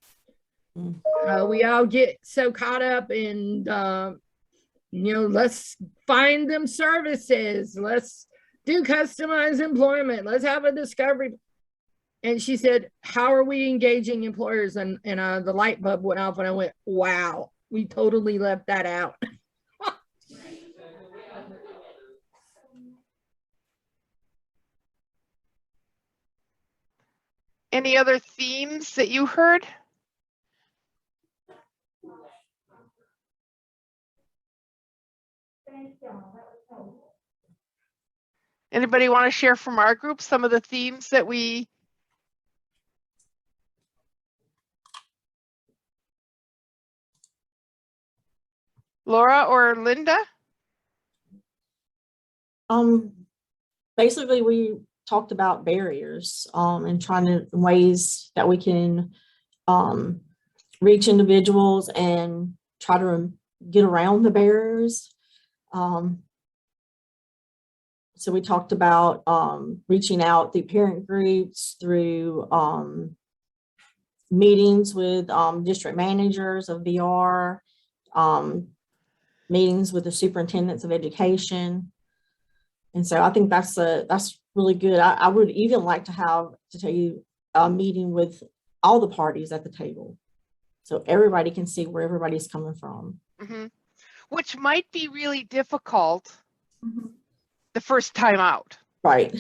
We all get so caught up in, let's find them services. Let's do customized employment. Let's have a discovery. And she said, how are we engaging employers? And the light bulb went off and I went, wow, we totally left that out. Any other themes that you heard? Anybody want to share from our group some of the themes that we Laura or Linda? Basically we talked about barriers and trying to ways that we can reach individuals and try to get around the barriers. So we talked about reaching out through parent groups, through meetings with district managers of VR, meetings with the superintendents of education. And so I think that's really good. I would even like to have, to tell you, a meeting with all the parties at the table, so everybody can see where everybody's coming from. Mm-hmm. Which might be really difficult the first time out. Right.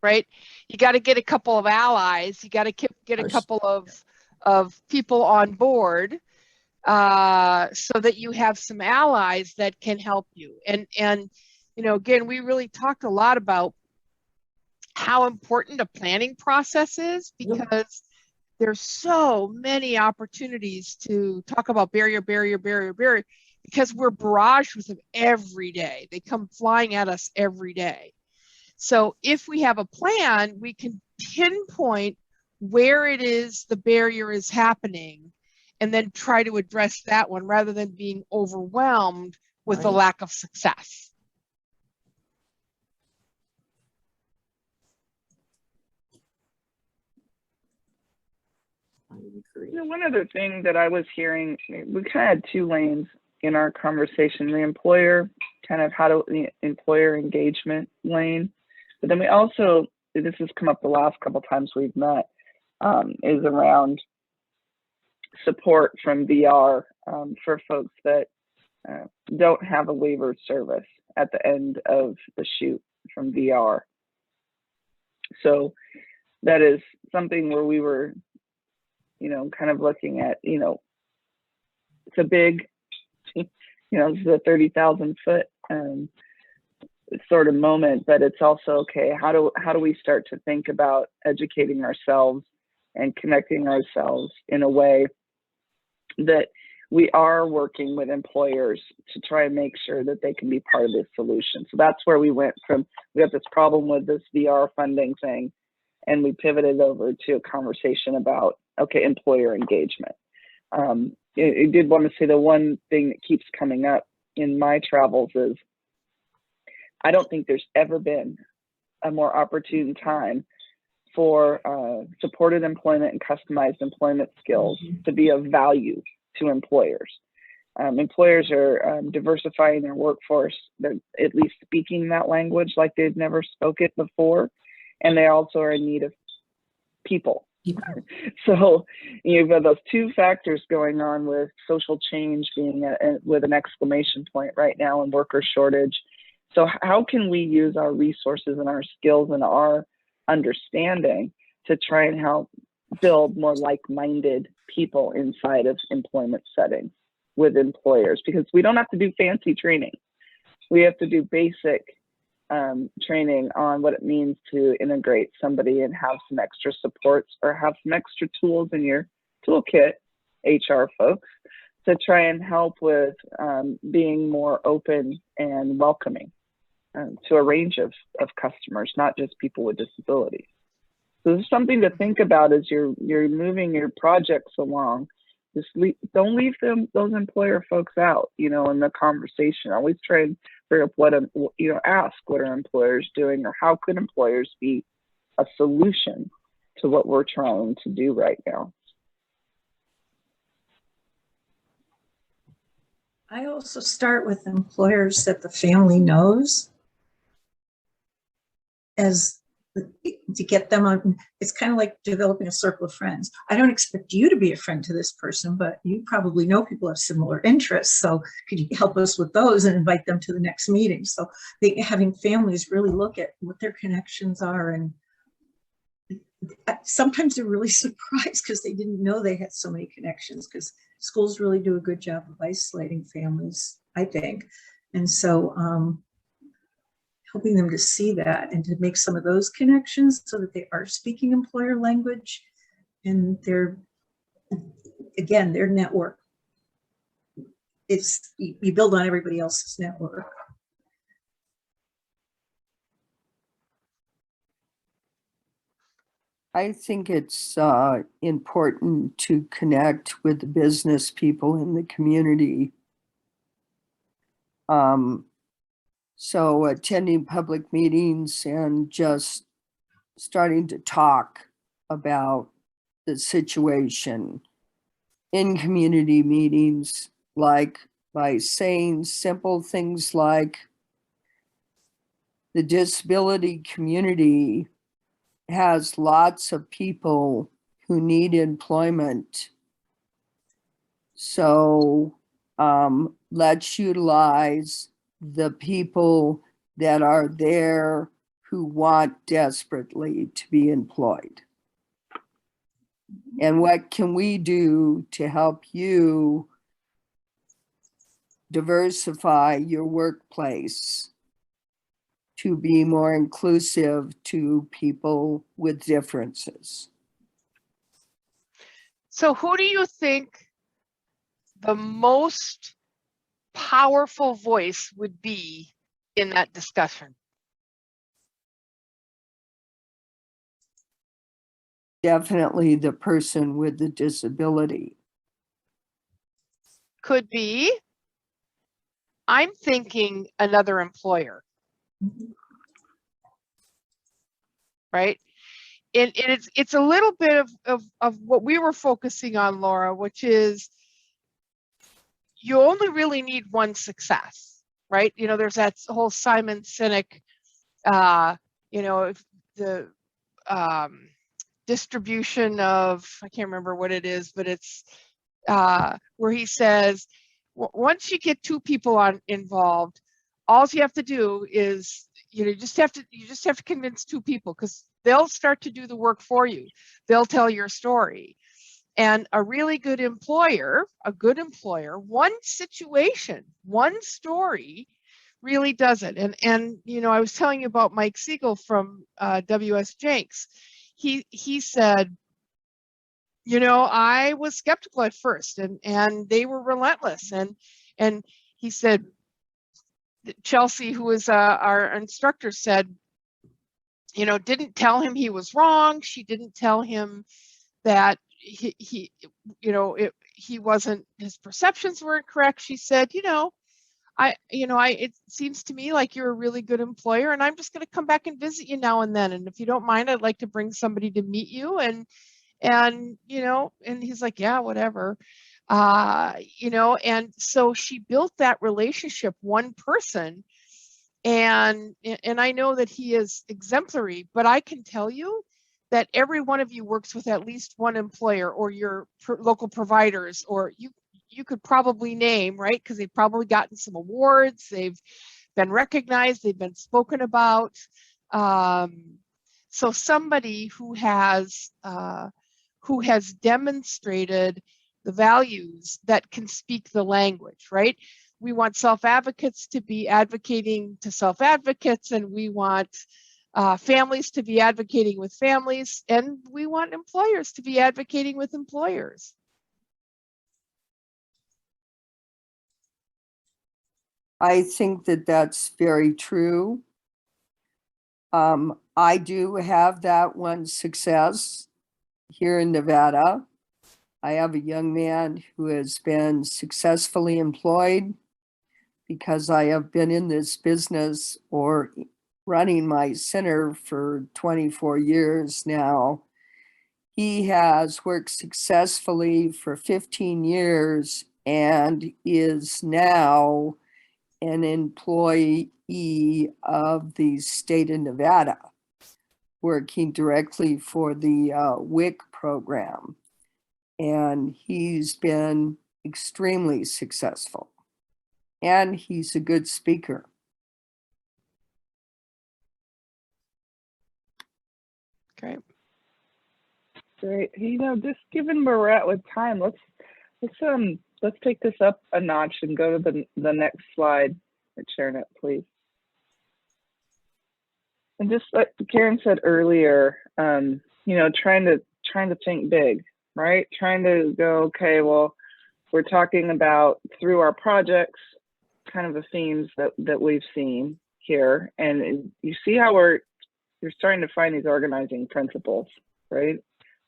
Right. You got to get a couple of allies. You got to get a couple of people on board so that you have some allies that can help you. And again, we really talked a lot about how important a planning process is, because there's so many opportunities to talk about barrier, because we're barraged with them every day. They come flying at us every day. So if we have a plan, we can pinpoint where it is the barrier is happening and then try to address that one rather than being overwhelmed with the lack of success. One other thing that I was hearing, we kind of had two lanes in our conversation: the employer, the employer engagement lane, but then we also, this has come up the last couple times we've met, is around support from VR for folks that don't have a waiver service at the end of the shoot from VR. So that is something where we were, kind of looking at, it's a big, it's a 30,000 foot sort of moment, but it's also, okay, how do we start to think about educating ourselves and connecting ourselves in a way that we are working with employers to try and make sure that they can be part of this solution. So that's where we went from, we have this problem with this VR funding thing, and we pivoted over to a conversation about, okay, employer engagement. I did want to say the one thing that keeps coming up in my travels is, I don't think there's ever been a more opportune time for supported employment and customized employment skills to be of value to employers. Employers are diversifying their workforce. They're at least speaking that language like they've never spoke it before. and they also are in need of people. So you've got those two factors going on, with social change being with an exclamation point right now, and worker shortage. So how can we use our resources and our skills and our understanding to try and help build more like-minded people inside of employment settings with employers? Because we don't have to do fancy training. We have to do basic training on what it means to integrate somebody and have some extra supports or have some extra tools in your toolkit, HR folks, to try and help with being more open and welcoming to a range of customers, not just people with disabilities. So there's something to think about as you're moving your projects along. Just don't leave those employer folks out, in the conversation. Always try and bring up ask what are employers doing, or how could employers be a solution to what we're trying to do right now. I also start with employers that the family knows, to get them on. It's kind of like developing a circle of friends. I don't expect you to be a friend to this person, but you probably know people have similar interests. So could you help us with those and invite them to the next meeting? So having families really look at what their connections are, and sometimes they're really surprised because they didn't know they had so many connections, because schools really do a good job of isolating families, I think. And so helping them to see that and to make some of those connections so that they are speaking employer language, and their network. You build on everybody else's network. I think it's important to connect with the business people in the community. So attending public meetings and just starting to talk about the situation in community meetings, like by saying simple things like, the disability community has lots of people who need employment. So let's utilize the people that are there who want desperately to be employed. And what can we do to help you diversify your workplace to be more inclusive to people with differences? So who do you think the most powerful voice would be in that discussion? Definitely the person with the disability. Could be. I'm thinking another employer. Right? And it's a little bit of what we were focusing on, Laura, which is you only really need one success, right? There's that whole Simon Sinek, the distribution of, I can't remember what it is, but it's where he says, once you get two people involved, all you have to do is, you just have to convince two people, because they'll start to do the work for you. They'll tell your story. And a really good employer, one situation, one story really does it. And I was telling you about Mike Siegel from W.S. Jenks. He said, I was skeptical at first, and they were relentless. And he said, Chelsea, who was our instructor, said, didn't tell him he was wrong. She didn't tell him that he wasn't, his perceptions weren't correct. She said, it seems to me like you're a really good employer, and I'm just going to come back and visit you now and then. And if you don't mind, I'd like to bring somebody to meet you. And he's like, yeah, whatever. And so she built that relationship, one person. And I know that he is exemplary, but I can tell you that every one of you works with at least one employer or your local providers, or you could probably name, right? Because they've probably gotten some awards, they've been recognized, they've been spoken about. So somebody who has demonstrated the values that can speak the language, right? We want self-advocates to be advocating to self-advocates, and we want families to be advocating with families, and we want employers to be advocating with employers. I think that that's very true. I do have that one success here in Nevada. I have a young man who has been successfully employed because I have been in this business or running my center for 24 years now. He has worked successfully for 15 years and is now an employee of the state of Nevada, working directly for the WIC program. And he's been extremely successful. And he's a good speaker. Great. Great. You know, just given where we're at with time, let's take this up a notch and go to the next slide. Sharon it, please. And just like Karen said earlier, you know, trying to think big, right? Trying to go, okay, well, we're talking about through our projects, kind of the themes that we've seen here, and you see how you're starting to find these organizing principles, right?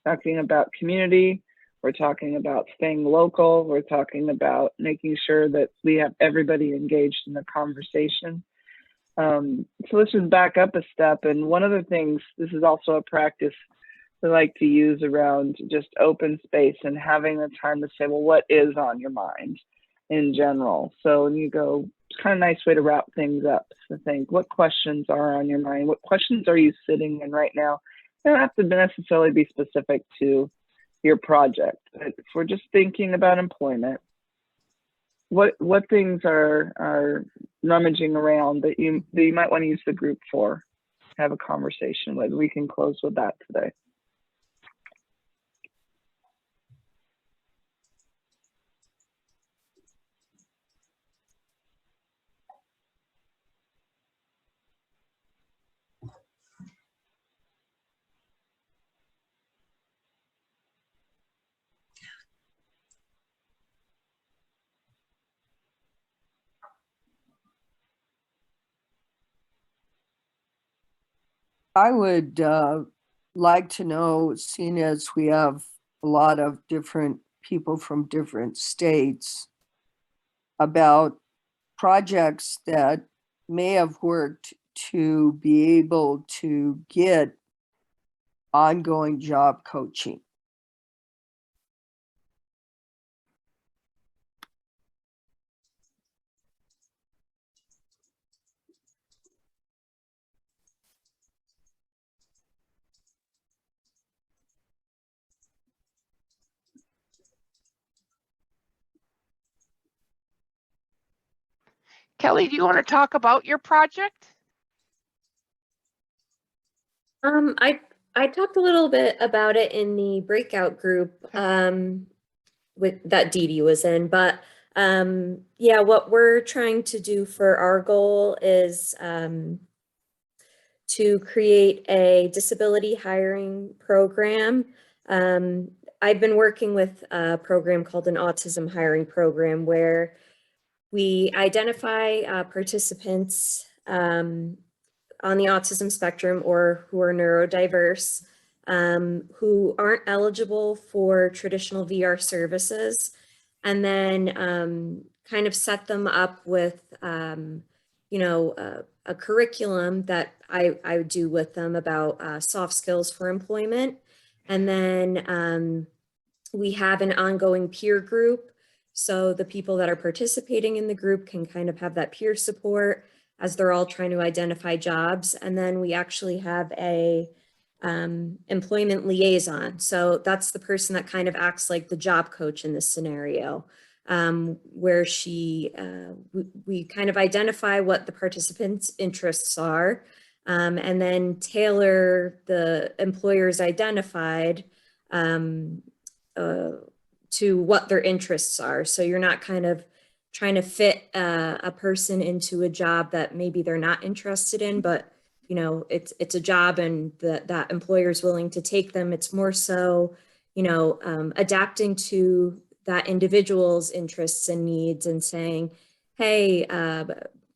Talking about community, we're talking about staying local, we're talking about making sure that we have everybody engaged in the conversation. So let's just back up a step. And one of the things, this is also a practice we like to use around just open space and having the time to say, well, what is on your mind in general? So when you go, it's kind of a nice way to wrap things up. So think, what questions are on your mind? What questions are you sitting in right now? They don't have to necessarily be specific to your project. But if we're just thinking about employment, what things are rummaging around that you might want to use the group for, have a conversation with? We can close with that today. I would like to know, seeing as we have a lot of different people from different states, about projects that may have worked to be able to get ongoing job coaching. Kelly, do you want to talk about your project? I talked a little bit about it in the breakout group with that Dee Dee was in, but yeah, what we're trying to do for our goal is to create a disability hiring program. I've been working with a program called an autism hiring program where we identify participants on the autism spectrum or who are neurodiverse, who aren't eligible for traditional VR services, and then kind of set them up with, you know, a curriculum that I do with them about soft skills for employment. And then we have an ongoing peer group. So the people that are participating in the group can kind of have that peer support. as they're all trying to identify jobs. And then we actually have a employment liaison. So that's the person that kind of acts like the job coach in this scenario, where we kind of identify what the participants' interests are, and then tailor the employers identified to what their interests are. So you're not kind of trying to fit a person into a job that maybe they're not interested in, but you know, it's a job and that employer is willing to take them. It's more so, you know, adapting to that individual's interests and needs and saying, hey,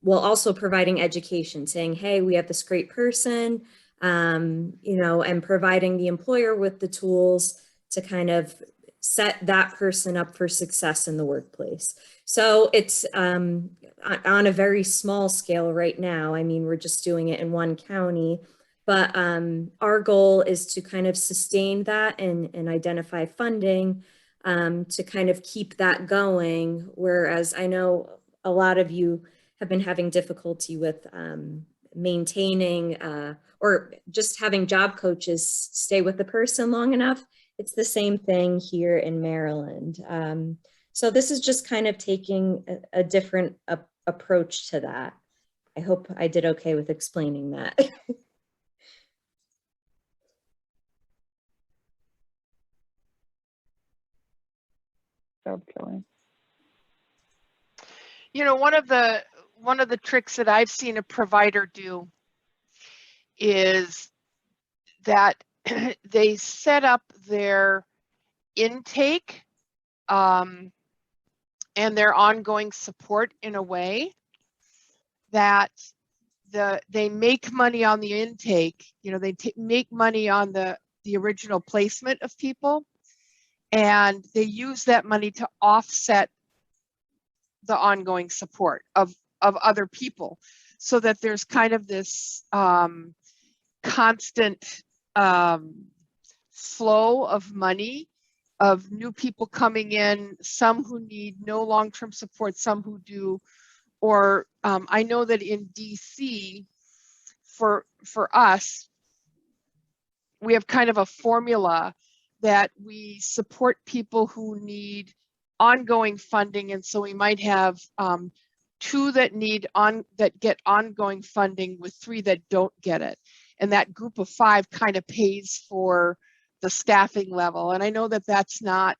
well, also providing education, saying, hey, we have this great person, you know, and providing the employer with the tools to kind of set that person up for success in the workplace. So it's on a very small scale right now. I mean, we're just doing it in one county, but our goal is to kind of sustain that and identify funding to kind of keep that going. Whereas I know a lot of you have been having difficulty with maintaining or just having job coaches stay with the person long enough. It's the same thing here in Maryland. So this is just kind of taking a different approach to that. I hope I did okay with explaining that. You know, one of the tricks that I've seen a provider do is that they set up their intake and their ongoing support in a way that they make money on the intake. You know, they make money on the original placement of people, and they use that money to offset the ongoing support of other people, so that there's kind of this constant flow of money, of new people coming in, some who need no long-term support, some who do. Or I know that in DC, for us, we have kind of a formula that we support people who need ongoing funding, and so we might have 2 that get ongoing funding with 3 that don't get it, and that group of 5 kind of pays for the staffing level. And I know that that's not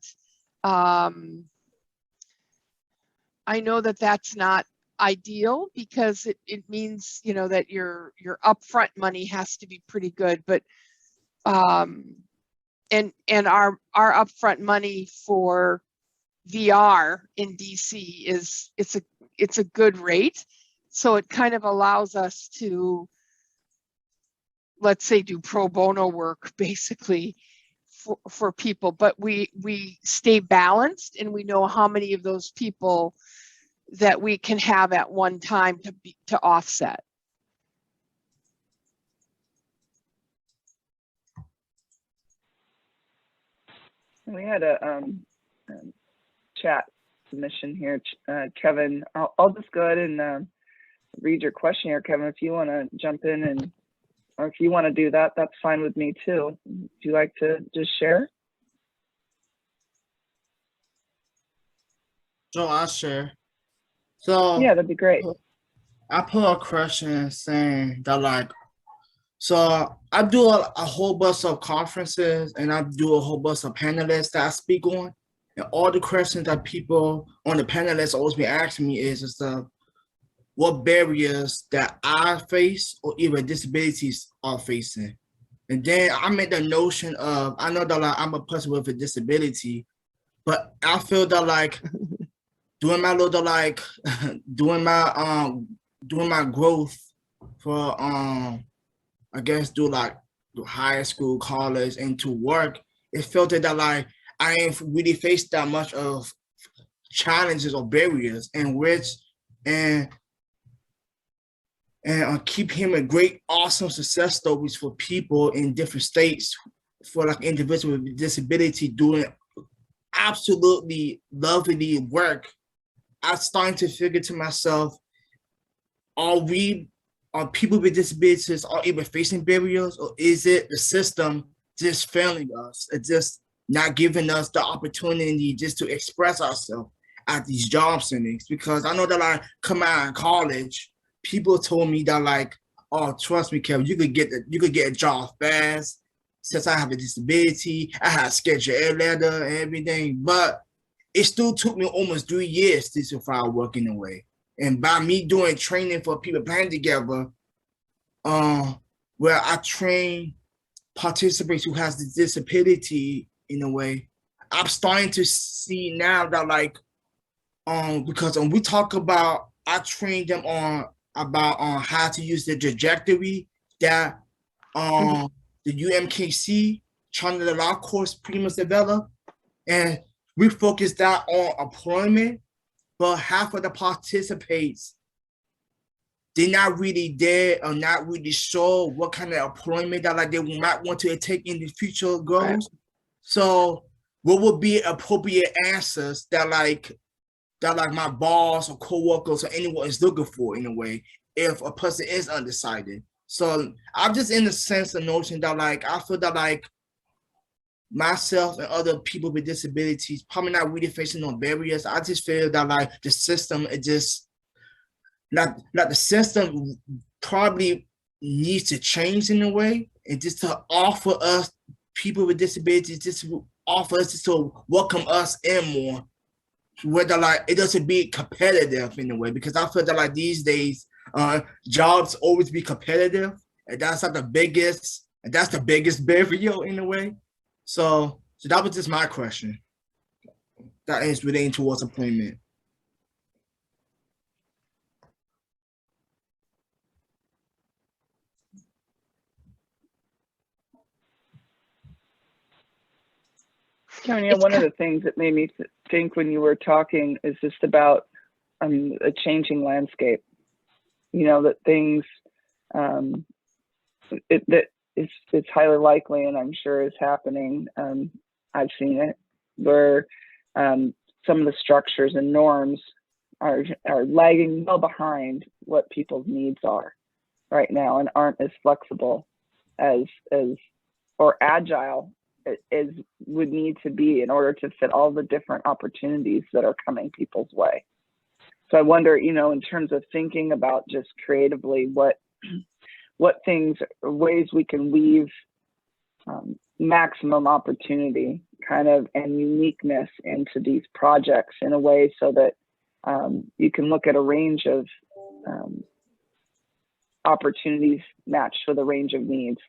ideal, because it means, you know, that your upfront money has to be pretty good, but and our upfront money for VR in DC it's a good rate, so it kind of allows us to, let's say, do pro bono work basically for people, but we stay balanced, and we know how many of those people that we can have at one time to offset. We had a chat submission here, Kevin. I'll just go ahead and read your question here, Kevin. If you want to jump in, or if you want to do that, that's fine with me too. Would you like to just share? So I'll share. So yeah, that'd be great. I put a question saying that, like, so I do a whole bunch of conferences, and I do a whole bunch of panelists that I speak on, and all the questions that people on the panelists always be asking me is what barriers that I face or even disabilities are facing. And then I made the notion of, I know that, like, I'm a person with a disability, but I feel that, like, doing my little, like, doing my growth for I guess do high school, college, and to work, it felt that, like, I ain't really faced that much of challenges or barriers, and keep him a great, awesome success stories for people in different states, for like individuals with disability doing absolutely lovely work. I'm starting to figure to myself, are people with disabilities are even facing barriers, or is it the system just failing us? It's just not giving us the opportunity just to express ourselves at these job settings? Because I know that I come out of college, people told me that like, oh, trust me, Kevin, you could get a job fast. Since I have a disability, I had scheduled a letter and everything, but it still took me almost 3 years to find work in a way. And by me doing training for people playing together, where I train participants who has the disability in a way, I'm starting to see now that like, because when we talk about, I train them on how to use the trajectory that the UMKC China Law course pretty much developed, and we focus that on employment, but half of the participants, they're not really there or not really sure what kind of employment that like they might want to take in the future goals. Right. So what would be appropriate answers that like my boss or coworkers or anyone is looking for in a way if a person is undecided? So I'm just in the sense of notion that like I feel that like myself and other people with disabilities probably not really facing no barriers. I just feel that like the system, it just not the system probably needs to change in a way, and just to offer us people with disabilities, just to offer us just to welcome us in more, whether like it doesn't be competitive in a way, because I feel that like these days jobs always be competitive, and that's like the biggest barrier in a way. So that was just my question. That is relating towards employment. Tonya, one of the things that made me think when you were talking is just about a changing landscape. You know, that things, it's highly likely, and I'm sure is happening. I've seen it, where some of the structures and norms are lagging well behind what people's needs are right now, and aren't as flexible as or agile as would need to be in order to fit all the different opportunities that are coming people's way. So I wonder, you know, in terms of thinking about just creatively what things, ways we can weave maximum opportunity kind of and uniqueness into these projects in a way so that you can look at a range of opportunities matched with a range of needs.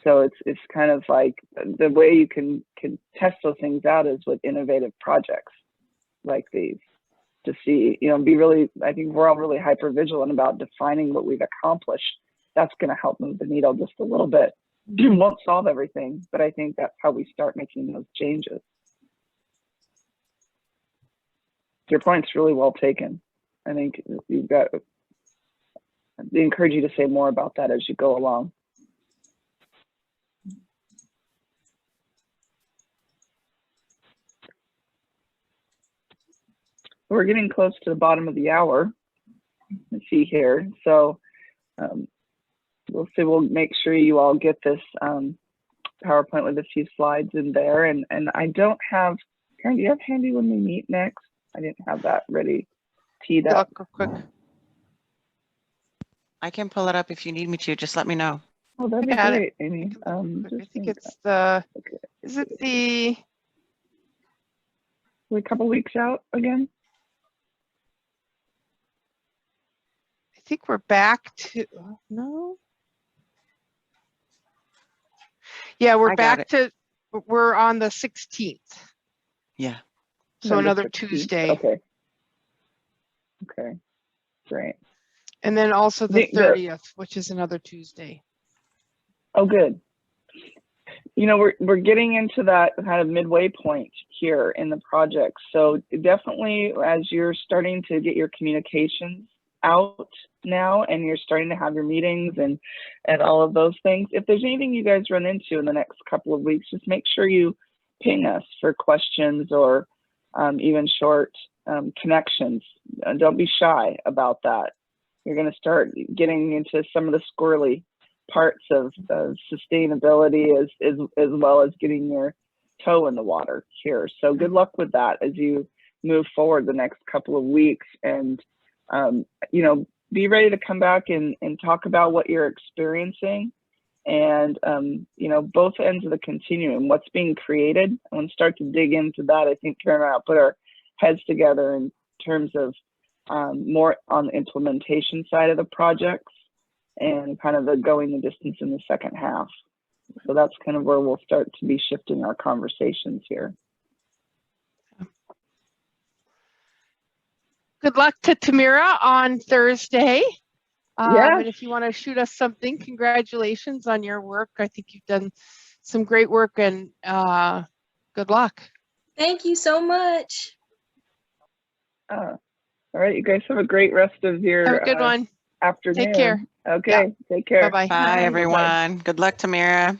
So it's kind of like the way you can test those things out is with innovative projects like these, to see, you know, be really, I think we're all really hyper vigilant about defining what we've accomplished. That's going to help move the needle just a little bit. Won't solve everything, but I think that's how we start making those changes. Your point's really well taken. I think you've got, I encourage you to say more about that as you go along. We're getting close to the bottom of the hour. Let's see here. So we'll make sure you all get this PowerPoint with a few slides in there. And I don't have, Karen, do you have handy when we meet next? I didn't have that ready, teed up. Look quick. I can pull it up if you need me to. Just let me know. Oh, that'd be great, Amy. I think it's the, okay. Is it the? We're a couple weeks out again? I think we're back to, no. Yeah, we're back to, we're on the 16th. Yeah. So another Tuesday. Okay. Okay, great. And then also the 30th, which is another Tuesday. Oh, good. You know, we're getting into that kind of midway point here in the project. So definitely, as you're starting to get your communications out now and you're starting to have your meetings and all of those things, if there's anything you guys run into in the next couple of weeks, just make sure you ping us for questions or even short connections. Don't be shy about that. you're going to start getting into some of the squirrely parts of sustainability as well as getting your toe in the water here. So good luck with that as you move forward the next couple of weeks, and you know, be ready to come back and talk about what you're experiencing, and you know, both ends of the continuum, what's being created. I want to start to dig into that. I think Karen and I will put our heads together in terms of more on the implementation side of the projects and kind of the going the distance in the second half. So that's kind of where we'll start to be shifting our conversations here. Good luck to Tamira on Thursday. Yes. And if you want to shoot us something, congratulations on your work. I think you've done some great work, and good luck. Thank you so much. All right, you guys have a great rest of your Have a good one. afternoon. Take care. Okay, take care. Bye-bye. Bye, everyone. Good luck, Tamira.